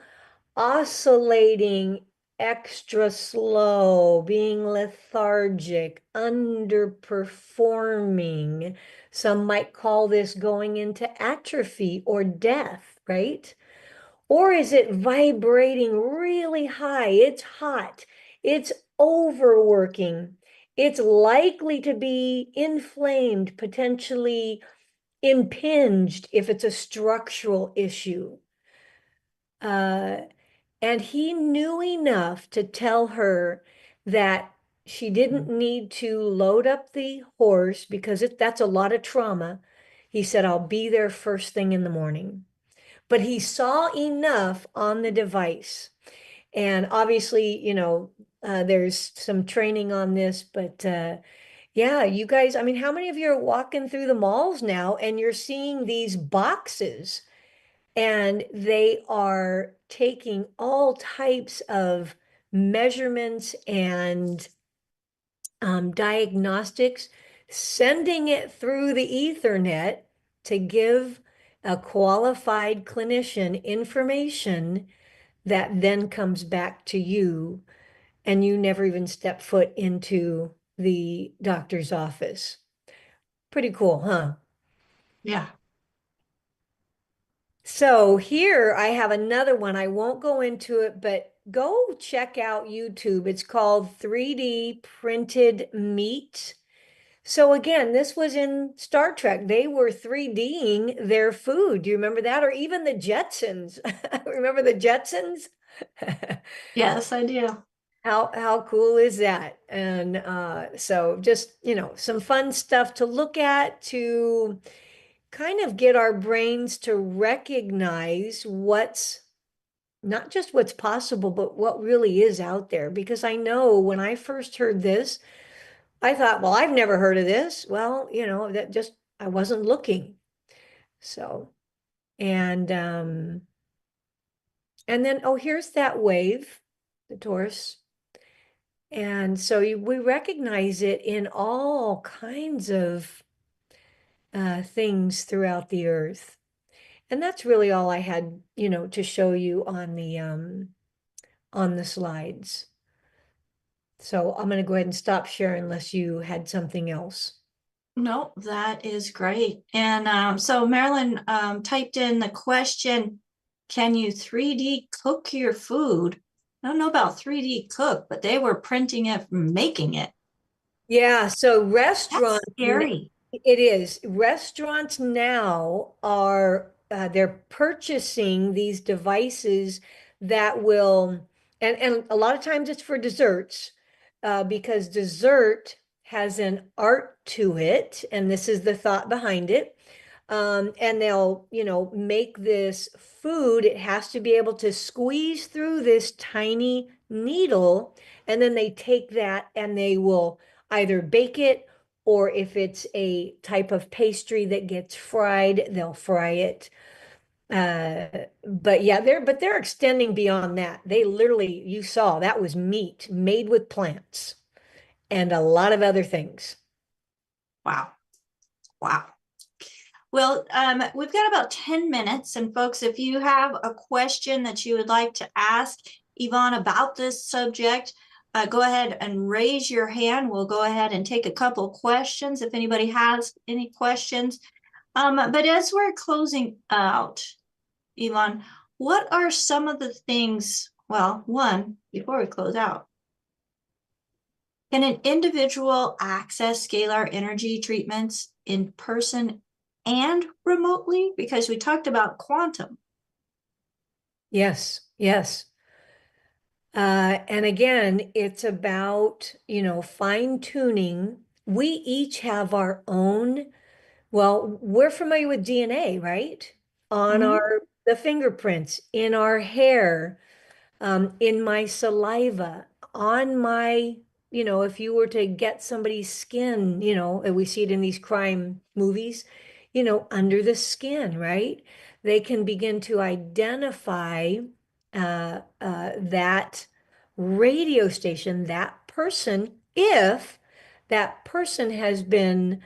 B: oscillating extra slow, being lethargic, underperforming. Some might call this going into atrophy or death, right? Or is it vibrating really high? It's hot. It's overworking. It's likely to be inflamed, potentially impinged if it's a structural issue. And he knew enough to tell her that she didn't need to load up the horse because that's a lot of trauma. He said, I'll be there first thing in the morning. But he saw enough on the device. And obviously, there's some training on this, but yeah, you guys, I mean, how many of you are walking through the malls now and you're seeing these boxes and they are taking all types of measurements and diagnostics, sending it through the Ethernet to give a qualified clinician information that then comes back to you, and you never even step foot into the doctor's office. Pretty cool, huh?
A: Yeah.
B: So here I have another one. I won't go into it, but go check out YouTube. It's called 3D printed meat. So again, this was in Star Trek. They were 3Ding their food. Do you remember that? Or even the Jetsons. Remember the Jetsons?
A: Yes, I do.
B: How cool is that? And so just, some fun stuff to look at, to kind of get our brains to recognize what's not just what's possible, but what really is out there. Because I know when I first heard this, I thought, well, I've never heard of this. Well, that just, I wasn't looking. So, and then, oh, here's that wave, the torus. And so we recognize it in all kinds of things throughout the earth. And that's really all I had, to show you on the slides. So I'm going to go ahead and stop sharing unless you had something else.
A: No, that is great. And so Marilyn typed in the question, can you 3D cook your food? I don't know about 3D cook, but they were printing it from making it.
B: Yeah, so
A: That's
B: restaurants,
A: scary.
B: it is. Restaurants now are they're purchasing these devices that will, and a lot of times it's for desserts, because dessert has an art to it, and this is the thought behind it. And they'll, make this food. It has to be able to squeeze through this tiny needle, and then they take that and they will either bake it, or if it's a type of pastry that gets fried, they'll fry it. But yeah, they're extending beyond that. They literally, you saw that was meat made with plants and a lot of other things.
A: Wow. Wow. Well, we've got about 10 minutes. And folks, if you have a question that you would like to ask Yvonne about this subject, go ahead and raise your hand. We'll go ahead and take a couple questions if anybody has any questions. But as we're closing out, Yvonne, what are some of the things, well, one, before we close out, can an individual access scalar energy treatments in person and remotely? Because we talked about quantum.
B: Yes, yes. And again, it's about, fine tuning. We each have our own, well, we're familiar with DNA, right? On
A: Mhm.
B: the fingerprints, in our hair, in my saliva, on my, if you were to get somebody's skin, and we see it in these crime movies, under the skin, right? They can begin to identify that radio station, that person, if that person has been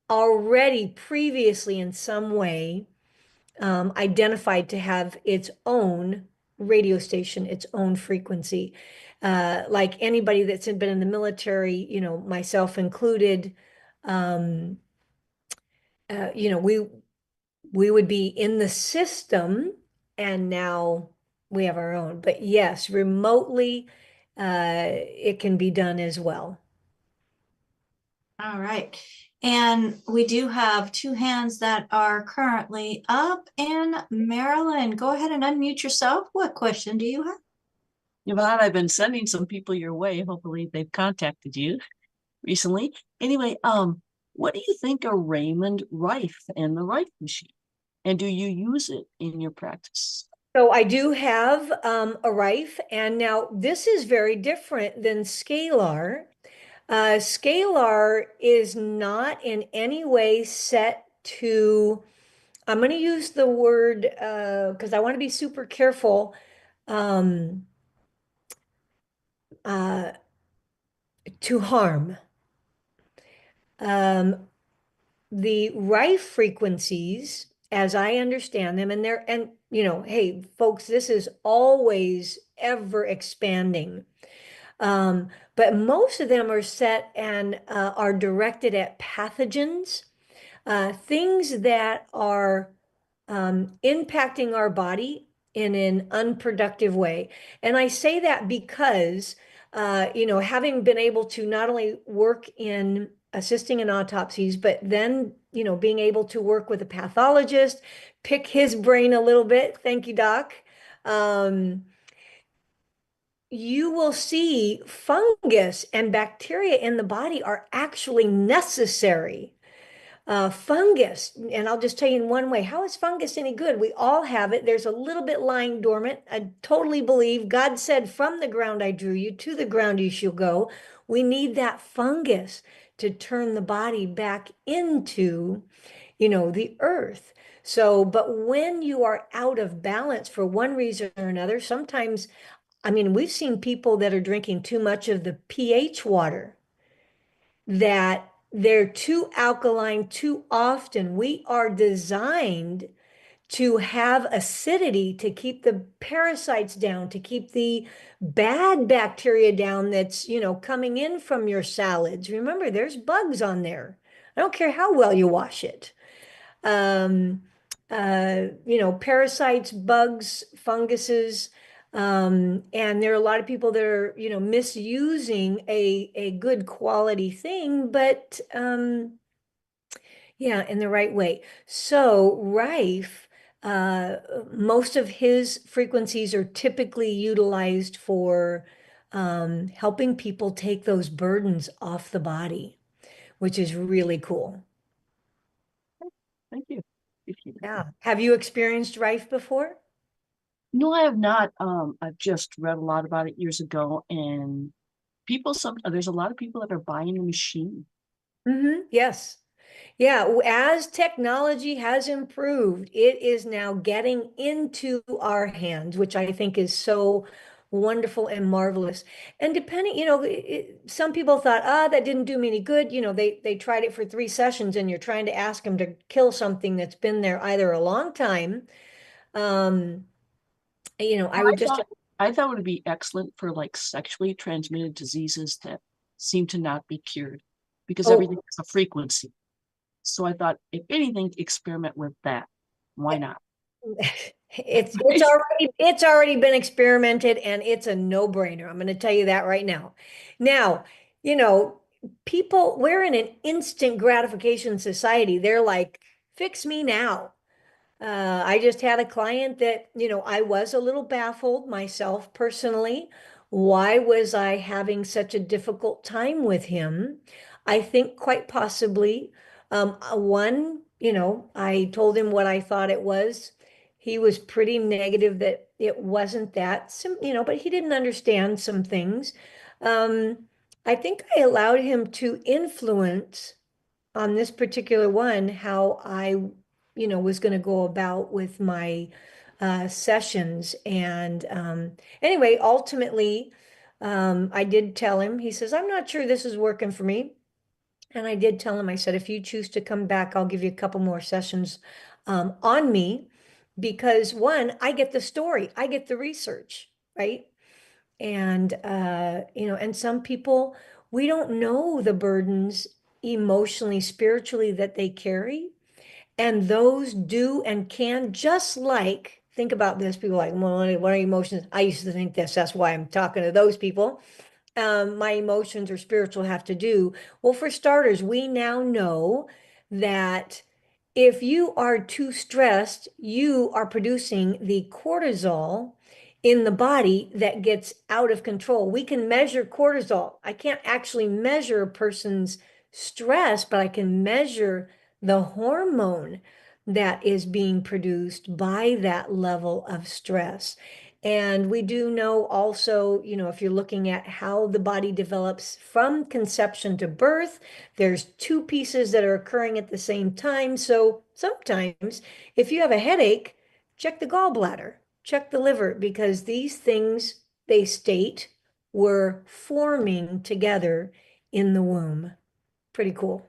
B: already previously in some way identified to have its own radio station, its own frequency. Like anybody that's been in the military, myself included, um, we would be in the system, and now we have our own. But yes, remotely, it can be done as well.
A: All right. And we do have two hands that are currently up. And Marilyn, go ahead and unmute yourself. What question do you have?
D: Yvonne, I've been sending some people your way. Hopefully they've contacted you recently. Anyway, what do you think of Raymond Rife and the Rife machine? And do you use it in your practice?
B: So I do have a Rife, and now this is very different than Scalar. Scalar is not in any way set to, I'm going to use the word, because I want to be super careful, um, uh, to harm. The Rife frequencies, as I understand them, and hey, folks, this is always ever expanding. But most of them are set and are directed at pathogens, things that are impacting our body in an unproductive way. And I say that because, having been able to not only work in assisting in autopsies, but then, being able to work with a pathologist, pick his brain a little bit. Thank you, Doc. You will see fungus and bacteria in the body are actually necessary. Fungus, and I'll just tell you in one way, how is fungus any good? We all have it. There's a little bit lying dormant. I totally believe God said, from the ground I drew you, to the ground you shall go. We need that fungus to turn the body back into, the earth. So, but when you are out of balance for one reason or another, sometimes, I mean, we've seen people that are drinking too much of the pH water, that they're too alkaline too often. We are designed to have acidity, to keep the parasites down, to keep the bad bacteria down that's, coming in from your salads. Remember, there's bugs on there. I don't care how well you wash it. Parasites, bugs, funguses. And there are a lot of people that are, misusing a good quality thing, but yeah, in the right way. So Rife, most of his frequencies are typically utilized for helping people take those burdens off the body, which is really cool.
D: Thank you. Appreciate it.
B: Yeah. Have you experienced Rife before?
D: No, I have not. I've just read a lot about it years ago, and there's a lot of people that are buying the machine.
B: Yes. Yeah, as technology has improved, it is now getting into our hands, which I think is so wonderful and marvelous. And depending, some people thought, that didn't do me any good. They tried it for 3 sessions, and you're trying to ask them to kill something that's been there either a long time. I would just.
D: I thought it would be excellent for like sexually transmitted diseases that seem to not be cured, because everything has a frequency. So I thought, if anything, experiment with that. Why not?
B: It's already been experimented, and it's a no-brainer. I'm going to tell you that right now. Now, we're in an instant gratification society. They're like, fix me now. I just had a client that, I was a little baffled myself personally. Why was I having such a difficult time with him? I think quite possibly, one, I told him what I thought it was. He was pretty negative that it wasn't that, but he didn't understand some things. Um, I think I allowed him to influence on this particular one how I was going to go about with my sessions. And anyway, ultimately, I did tell him, he says, I'm not sure this is working for me. And I did tell him, I said, if you choose to come back, I'll give you a couple more sessions on me, because one, I get the story, I get the research, right? And and some people, we don't know the burdens emotionally, spiritually that they carry. And those do and can, just like, think about this, people are like, well, what are emotions? I used to think this, that's why I'm talking to those people. My emotions or spiritual have to do. Well, for starters, we now know that if you are too stressed, you are producing the cortisol in the body that gets out of control. We can measure cortisol. I can't actually measure a person's stress, but I can measure the hormone that is being produced by that level of stress. And we do know also, if you're looking at how the body develops from conception to birth, there's two pieces that are occurring at the same time. So sometimes if you have a headache, check the gallbladder, check the liver, because these things, they state, were forming together in the womb. Pretty cool.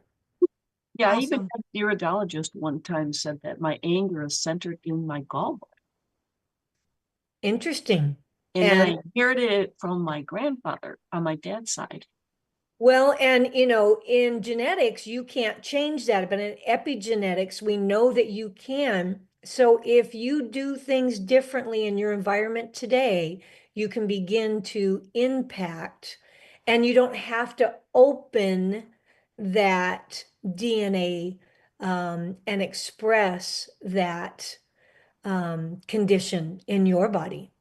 D: Yeah, I
A: Awesome.
D: even had a iridologist one time said that my anger is centered in my gallbladder.
B: Interesting.
D: And then I inherited it from my grandfather on my dad's side.
B: Well, and in genetics, you can't change that, but in epigenetics, we know that you can. So if you do things differently in your environment today, you can begin to impact, and you don't have to open that DNA and express that condition in your body.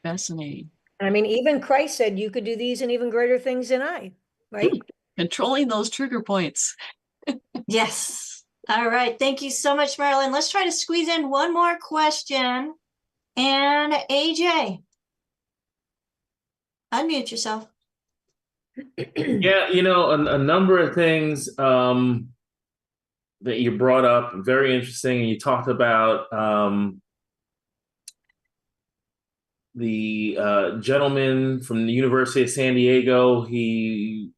D: Fascinating.
B: I mean, even Christ said you could do these and even greater things than I, right?
D: Controlling those trigger points.
A: Yes. All right. Thank you so much, Marilyn. Let's try to squeeze in one more question. And AJ, unmute yourself.
E: Yeah, a number of things that you brought up, very interesting. You talked about the gentleman from the University of San Diego.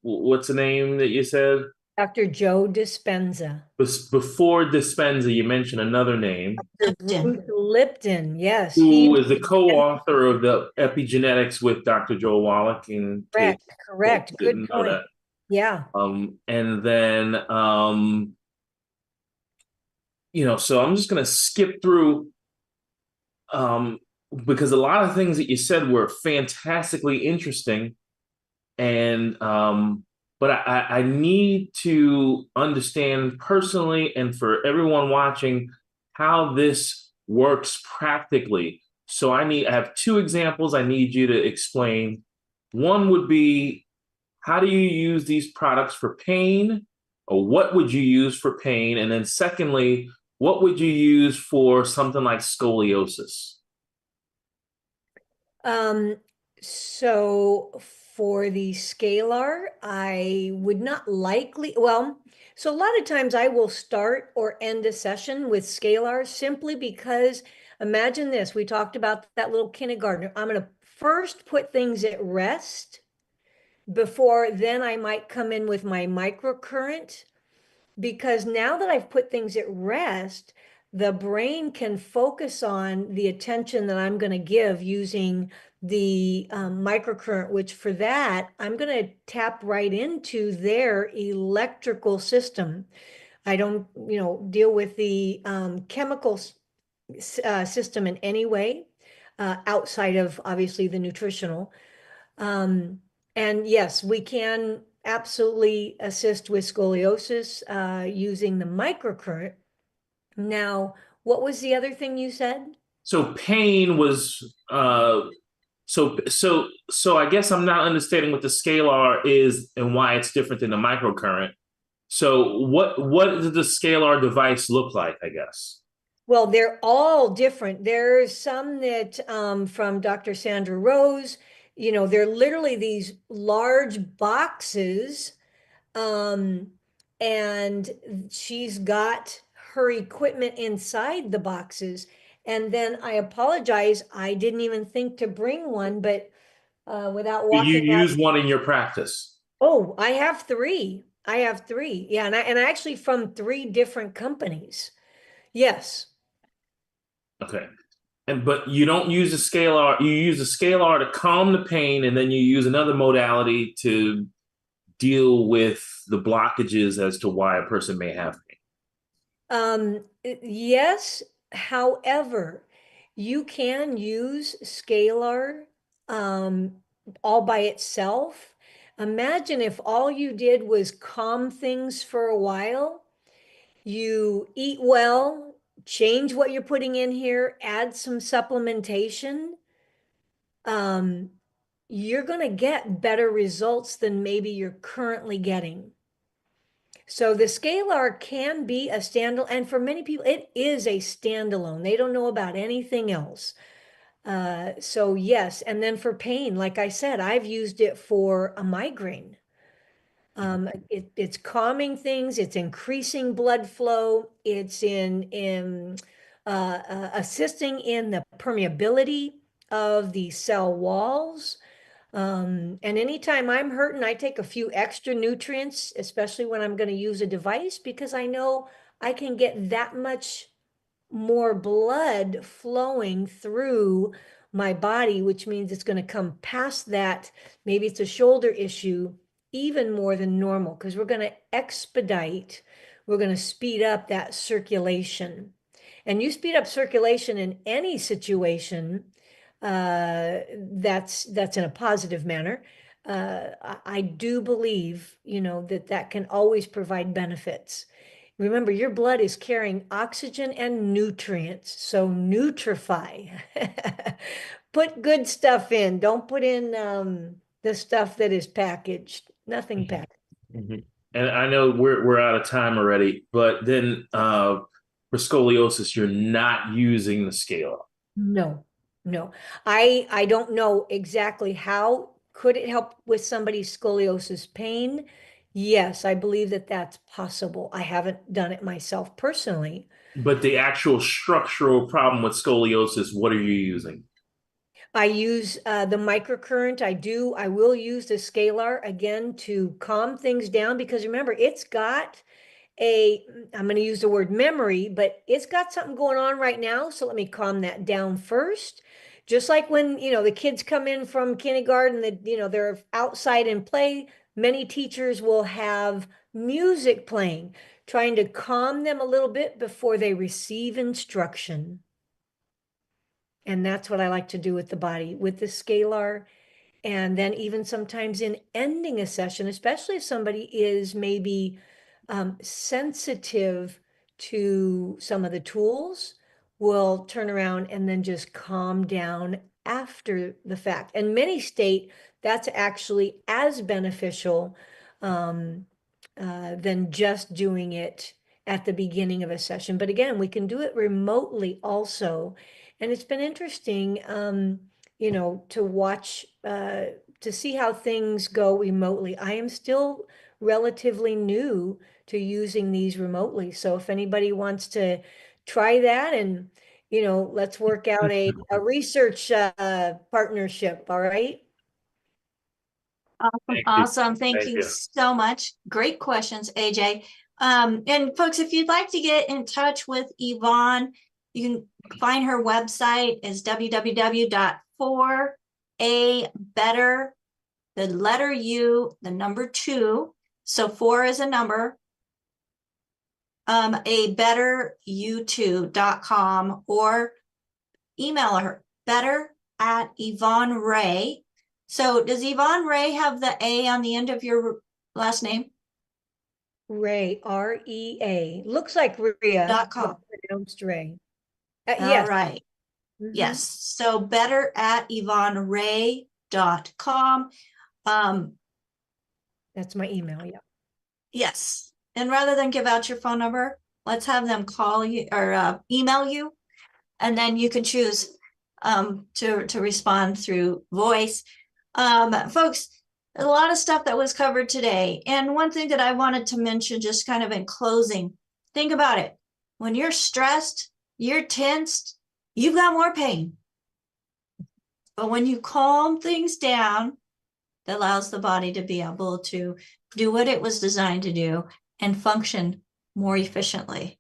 E: What's the name that you said?
B: Dr. Joe Dispenza.
E: Before Dispenza, you mentioned another name.
A: Lipton.
B: Bruce Lipton, yes.
E: Who is the co-author of the epigenetics with Dr. Joel Wallach, in case
B: Correct.
E: folks
B: Good
E: didn't know
B: point.
E: that.
B: Yeah.
E: And then so I'm just gonna skip through because a lot of things that you said were fantastically interesting, and but I need to understand personally and for everyone watching how this works practically. So I have two examples I need you to explain. One would be, how do you use these products for pain, or what would you use for pain? And then secondly, what would you use for something like scoliosis?
B: So for the Scalar, I would not likely, so a lot of times I will start or end a session with Scalar simply because, imagine this, we talked about that little kindergartner. I'm going to first put things at rest before then I might come in with my microcurrent, because now that I've put things at rest, the brain can focus on the attention that I'm going to give using the microcurrent, which for that, I'm going to tap right into their electrical system. I don't, deal with the chemical system in any way, outside of obviously the nutritional. And yes, we can absolutely assist with scoliosis using the microcurrent. Now, what was the other thing you said?
E: So pain was so I guess I'm not understanding what the scalar is and why it's different than the microcurrent. So what does the scalar device look like, I guess?
B: Well, they're all different. There's some that from Dr. Sandra Rose, they're literally these large boxes, and she's got her equipment inside the boxes. And then I apologize, I didn't even think to bring one, but without
E: Do you
B: walking out.
E: use one in your practice?
B: Oh, I have three. I have three. Yeah, and I actually from three different companies. Yes.
E: Okay. But you don't use a scalar, you use a scalar to calm the pain, and then you use another modality to deal with the blockages as to why a person may have pain.
B: Yes, however, you can use Scalar all by itself. Imagine if all you did was calm things for a while. You eat well, change what you're putting in here, add some supplementation. You're going to get better results than maybe you're currently getting. So the Scalar can be a standalone, and for many people, it is a standalone. They don't know about anything else. So yes, and then for pain, like I said, I've used it for a migraine. It's calming things, it's increasing blood flow, it's in assisting in the permeability of the cell walls. And anytime I'm hurting, I take a few extra nutrients, especially when I'm going to use a device, because I know I can get that much more blood flowing through my body, which means it's going to come past that. Maybe it's a shoulder issue, even more than normal, because we're going to expedite, we're going to speed up that circulation. And you speed up circulation in any situation, that's in a positive manner. I do believe, that can always provide benefits. Remember, your blood is carrying oxygen and nutrients, so nutrify. Put good stuff in. Don't put in the stuff that is packaged. Nothing packaged.
E: And I know we're out of time already, but then for scoliosis, you're not using the scalar.
B: No, no. I don't know exactly how could it help with somebody's scoliosis pain. Yes, I believe that that's possible. I haven't done it myself personally.
E: But the actual structural problem with scoliosis, what are you using?
B: I use the microcurrent. I will use the Scalar again to calm things down, because remember, it's got I'm going to use the word memory, but it's got something going on right now. So let me calm that down first. Just like when, the kids come in from kindergarten, that, they're outside and play, many teachers will have music playing, trying to calm them a little bit before they receive instruction. And that's what I like to do with the body, with the Scalar. And then even sometimes in ending a session, especially if somebody is maybe sensitive to some of the tools, will turn around and then just calm down after the fact. And many state that's actually as beneficial than just doing it at the beginning of a session. But again, we can do it remotely also. And it's been interesting, to watch, to see how things go remotely. I am still relatively new to using these remotely. So if anybody wants to try that, and, let's work out a research partnership. All right.
E: Thank you.
A: Awesome. Thank
E: Thank
A: you
E: you.
A: so much. Great questions, AJ. And folks, if you'd like to get in touch with Yvonne, you can find her website is www.4abetter, the letter U, the number 2. So 4 is a number. abetteryou2.com, or email her better@Yvonne Rea. So does Yvonne Rea have the A on the end of your last name?
B: Rea, REA. Looks like Rhea,
A: .com.
B: but pronounced Rea.
A: All
B: Yes.
A: right.
B: Mhm.
A: Yes. So better@YvonneRea.com.
B: That's my email. Yeah.
A: Yes. And rather than give out your phone number, let's have them call you or email you, and then you can choose to respond through voice. Folks, a lot of stuff that was covered today. And one thing that I wanted to mention, just kind of in closing, think about it. When you're stressed, you're tensed, you've got more pain. But when you calm things down, that allows the body to be able to do what it was designed to do and function more efficiently.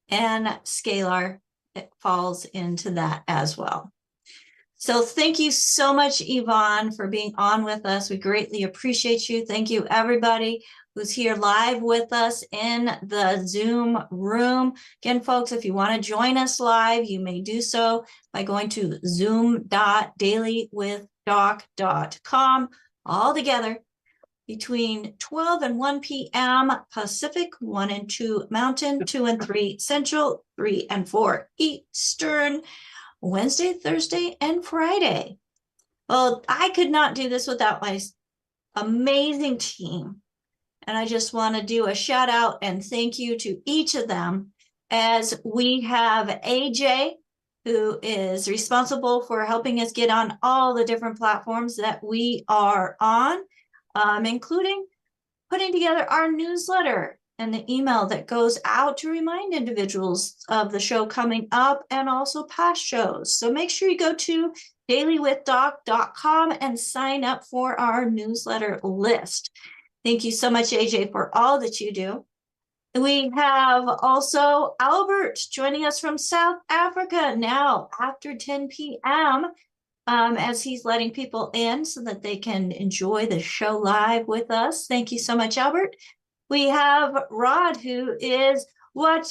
A: And Scalar, it falls into that as well. So thank you so much, Yvonne, for being on with us. We greatly appreciate you. Thank you, everybody who's here live with us in the Zoom room. Again, folks, if you want to join us live, you may do so by going to zoom.dailywithdoc.com, all together between 12 and 1 p.m. Pacific, 1 and 2 Mountain, 2 and 3 Central, 3 and 4 Eastern, Wednesday, Thursday, and Friday. Well, I could not do this without my amazing team. And I just want to do a shout out and thank you to each of them, as we have AJ, who is responsible for helping us get on all the different platforms that we are on, including putting together our newsletter and the email that goes out to remind individuals of the show coming up and also past shows. So make sure you go to dailywithdoc.com and sign up for our newsletter list. Thank you so much, AJ, for all that you do. We have also Albert joining us from South Africa now after 10 p.m. As he's letting people in so that they can enjoy the show live with us. Thank you so much, Albert. We have Rod, who is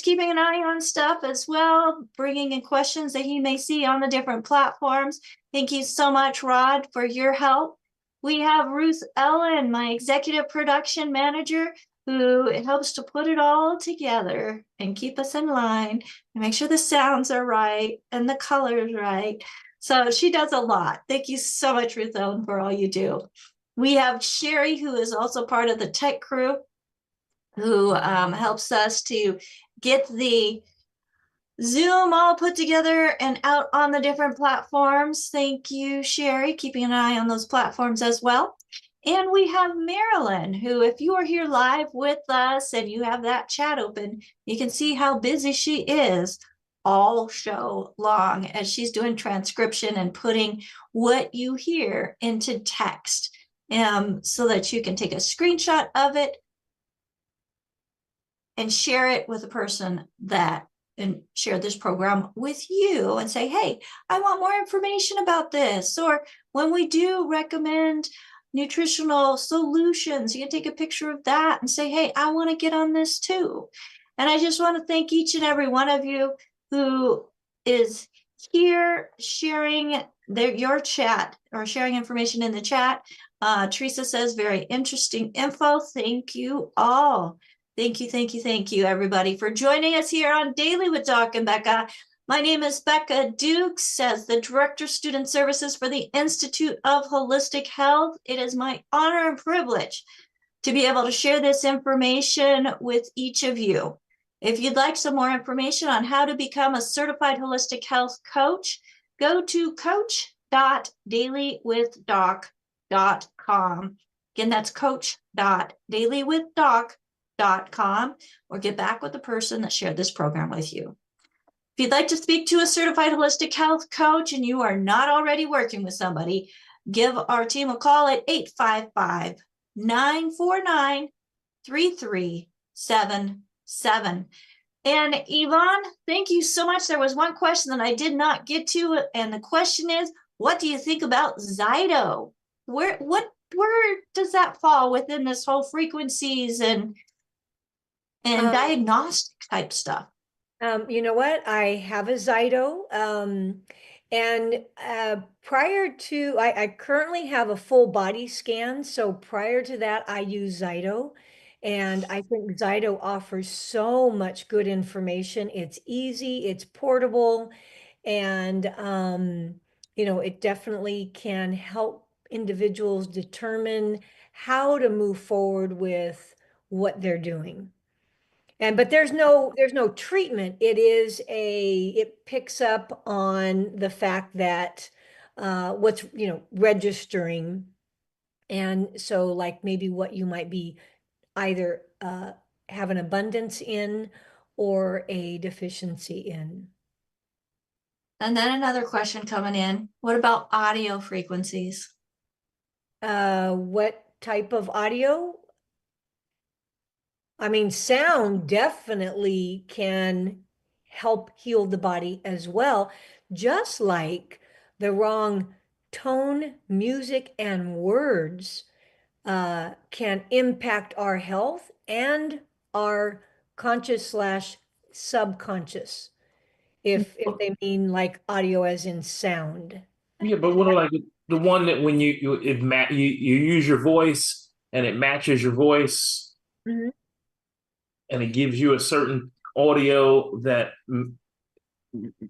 A: keeping an eye on stuff as well, bringing in questions that he may see on the different platforms. Thank you so much, Rod, for your help. We have Ruth Ellen, my executive production manager, who helps to put it all together and keep us in line and make sure the sounds are right and the colors right. So she does a lot. Thank you so much, Ruth Ellen, for all you do. We have Sherry, who is also part of the tech crew, who helps us to get the Zoom all put together and out on the different platforms. Thank you, Sherry, keeping an eye on those platforms as well. And we have Marilyn, who, if you are here live with us and you have that chat open, you can see how busy she is all show long as she's doing transcription and putting what you hear into text, so that you can take a screenshot of it and share it with a person that, and share this program with you and say, hey, I want more information about this. Or when we do recommend nutritional solutions, you can take a picture of that and say, hey, I want to get on this too. And I just want to thank each and every one of you who is here sharing your chat or sharing information in the chat. Teresa says, very interesting info. Thank you all. Thank you, everybody, for joining us here on Daily with Doc and Becca. My name is Becca Dukes, as the Director of Student Services for the Institute of Holistic Health. It is my honor and privilege to be able to share this information with each of you. If you'd like some more information on how to become a certified holistic health coach, go to coach.dailywithdoc.com. Again, that's coach.dailywithdoc.com, or get back with the person that shared this program with you. If you'd like to speak to a certified holistic health coach and you are not already working with somebody, give our team a call at 855-949-3377. And Yvonne, thank you so much. There was one question that I did not get to, and the question is, what do you think about Zyto? Where does that fall within this whole frequencies and diagnostic type stuff?
B: You know what? I have a Zyto. And prior to, I currently have a full body scan. So prior to that, I use Zyto. And I think Zyto offers so much good information. It's easy, it's portable, and it definitely can help individuals determine how to move forward with what they're doing. But there's no treatment. It picks up on the fact that what's registering, and so like maybe what you might be either have an abundance in or a deficiency in.
A: And then another question coming in: what about audio frequencies?
B: What type of audio? I mean, sound definitely can help heal the body as well, just like the wrong tone, music, and words can impact our health and our conscious/subconscious, if they mean like audio as in sound.
E: Yeah, but what like the one that when you use your voice and it matches your voice
B: Mhm.
E: and it gives you a certain audio that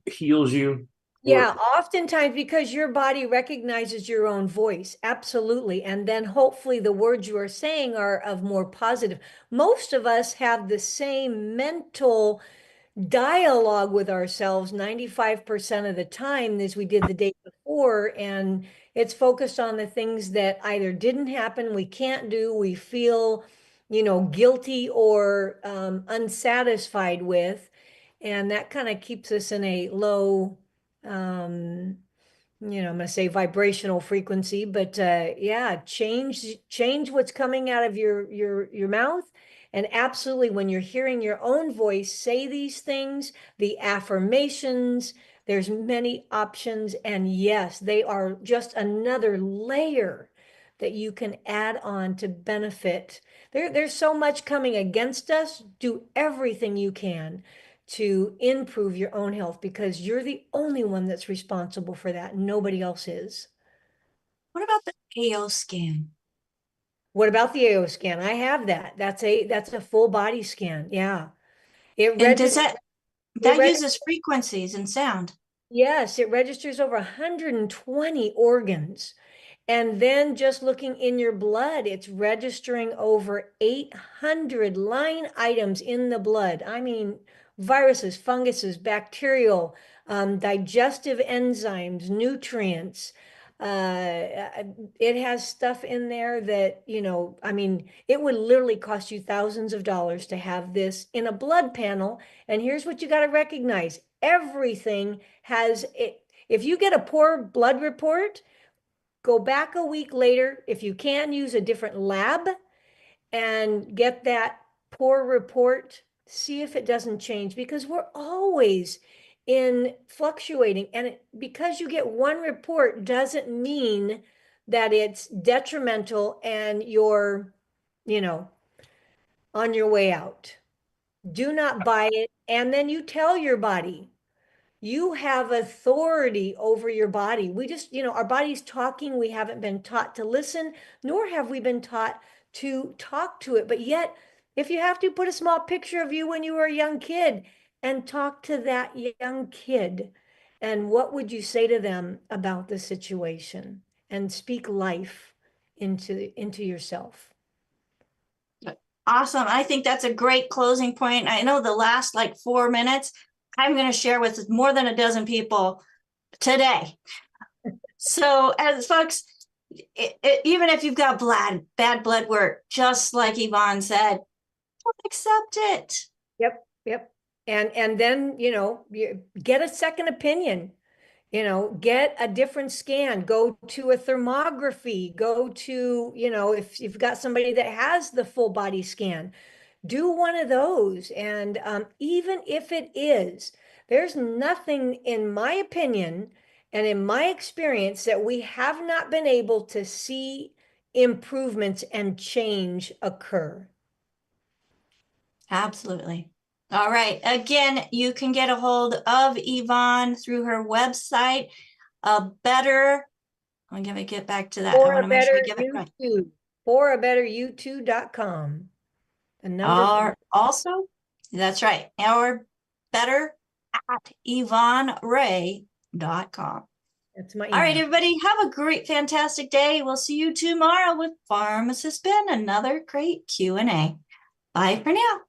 E: heals you?
B: Yeah, oftentimes because your body recognizes your own voice. Absolutely. And then hopefully the words you are saying are of more positive. Most of us have the same mental dialogue with ourselves 95% of the time as we did the day before. And it's focused on the things that either didn't happen, we can't do, we feel, guilty or unsatisfied with. And that kind of keeps us in a low, I'm going to say vibrational frequency, but yeah, change what's coming out of your mouth. And absolutely, when you're hearing your own voice say these things, the affirmations, there's many options. And yes, they are just another layer that you can add on to benefit. There's so much coming against us. Do everything you can to improve your own health, because you're the only one that's responsible for that. Nobody else is.
A: What about the AO scan?
B: What about the AO scan? I have that. That's a full body scan. Yeah. It
A: And does
B: registers.
A: that uses frequencies and sound?
B: Yes, it registers over 120 organs. And then just looking in your blood, it's registering over 800 line items in the blood. I mean, viruses, funguses, bacterial, digestive enzymes, nutrients. It has stuff in there that, I mean, it would literally cost you thousands of dollars to have this in a blood panel. And here's what you got to recognize. everything has it. If you get a poor blood report, go back a week later. If you can, use a different lab and get that poor report, see if it doesn't change, because we're always in fluctuating. And because you get one report doesn't mean that it's detrimental and you're, on your way out. Do not buy it. And then you tell your body, you have authority over your body. We just, our body's talking. We haven't been taught to listen, nor have we been taught to talk to it. But yet, if you have to, put a small picture of you when you were a young kid and talk to that young kid. And what would you say to them about the situation? And speak life into yourself.
A: Awesome. I think that's a great closing point. I know the last 4 minutes, I'm going to share with more than a dozen people today. So as folks, even if you've got bad blood work, just like Yvonne said, accept it.
B: Yep. And then, you get a second opinion, get a different scan, go to a thermography, go to, if you've got somebody that has the full body scan, do one of those. And even if it is, there's nothing, in my opinion and in my experience, that we have not been able to see improvements and change occur.
A: Absolutely. All right. Again, you can get a hold of Yvonne through her website, I'm going to get back to that. I want to make sure I get it right.
B: forabetteryou2.com.
A: Also, that's right. Or better at YvonneRea.com.
B: That's my email.
A: All right, everybody, have a great, fantastic day. We'll see you tomorrow with Pharmacist Ben, another great Q&A. Bye for now.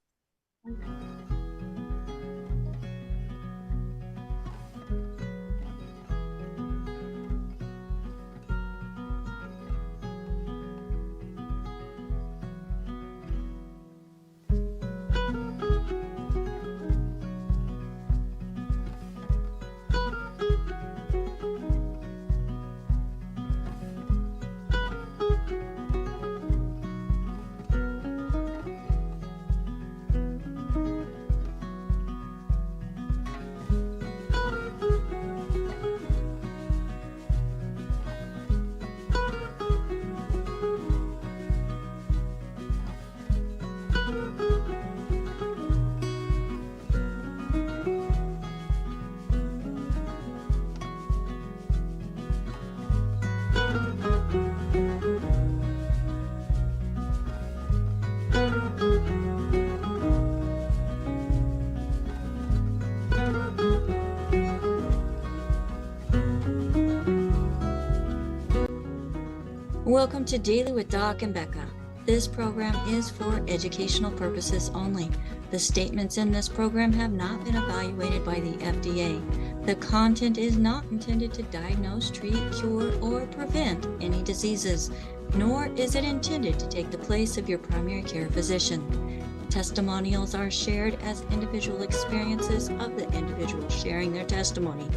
A: Welcome to Daily with Doc and Becca. This program is for educational purposes only. The statements in this program have not been evaluated by the FDA. The content is not intended to diagnose, treat, cure, or prevent any diseases, nor is it intended to take the place of your primary care physician. Testimonials are shared as individual experiences of the individual sharing their testimony.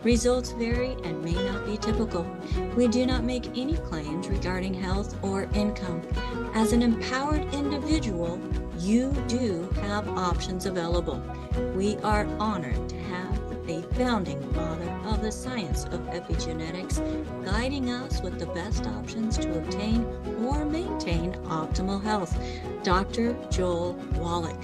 A: Results vary and may not be typical. We do not make any claims regarding health or income. As an empowered individual, you do have options available. We are honored to have a founding father of the science of epigenetics guiding us with the best options to obtain or maintain optimal health, Dr. Joel Wallach.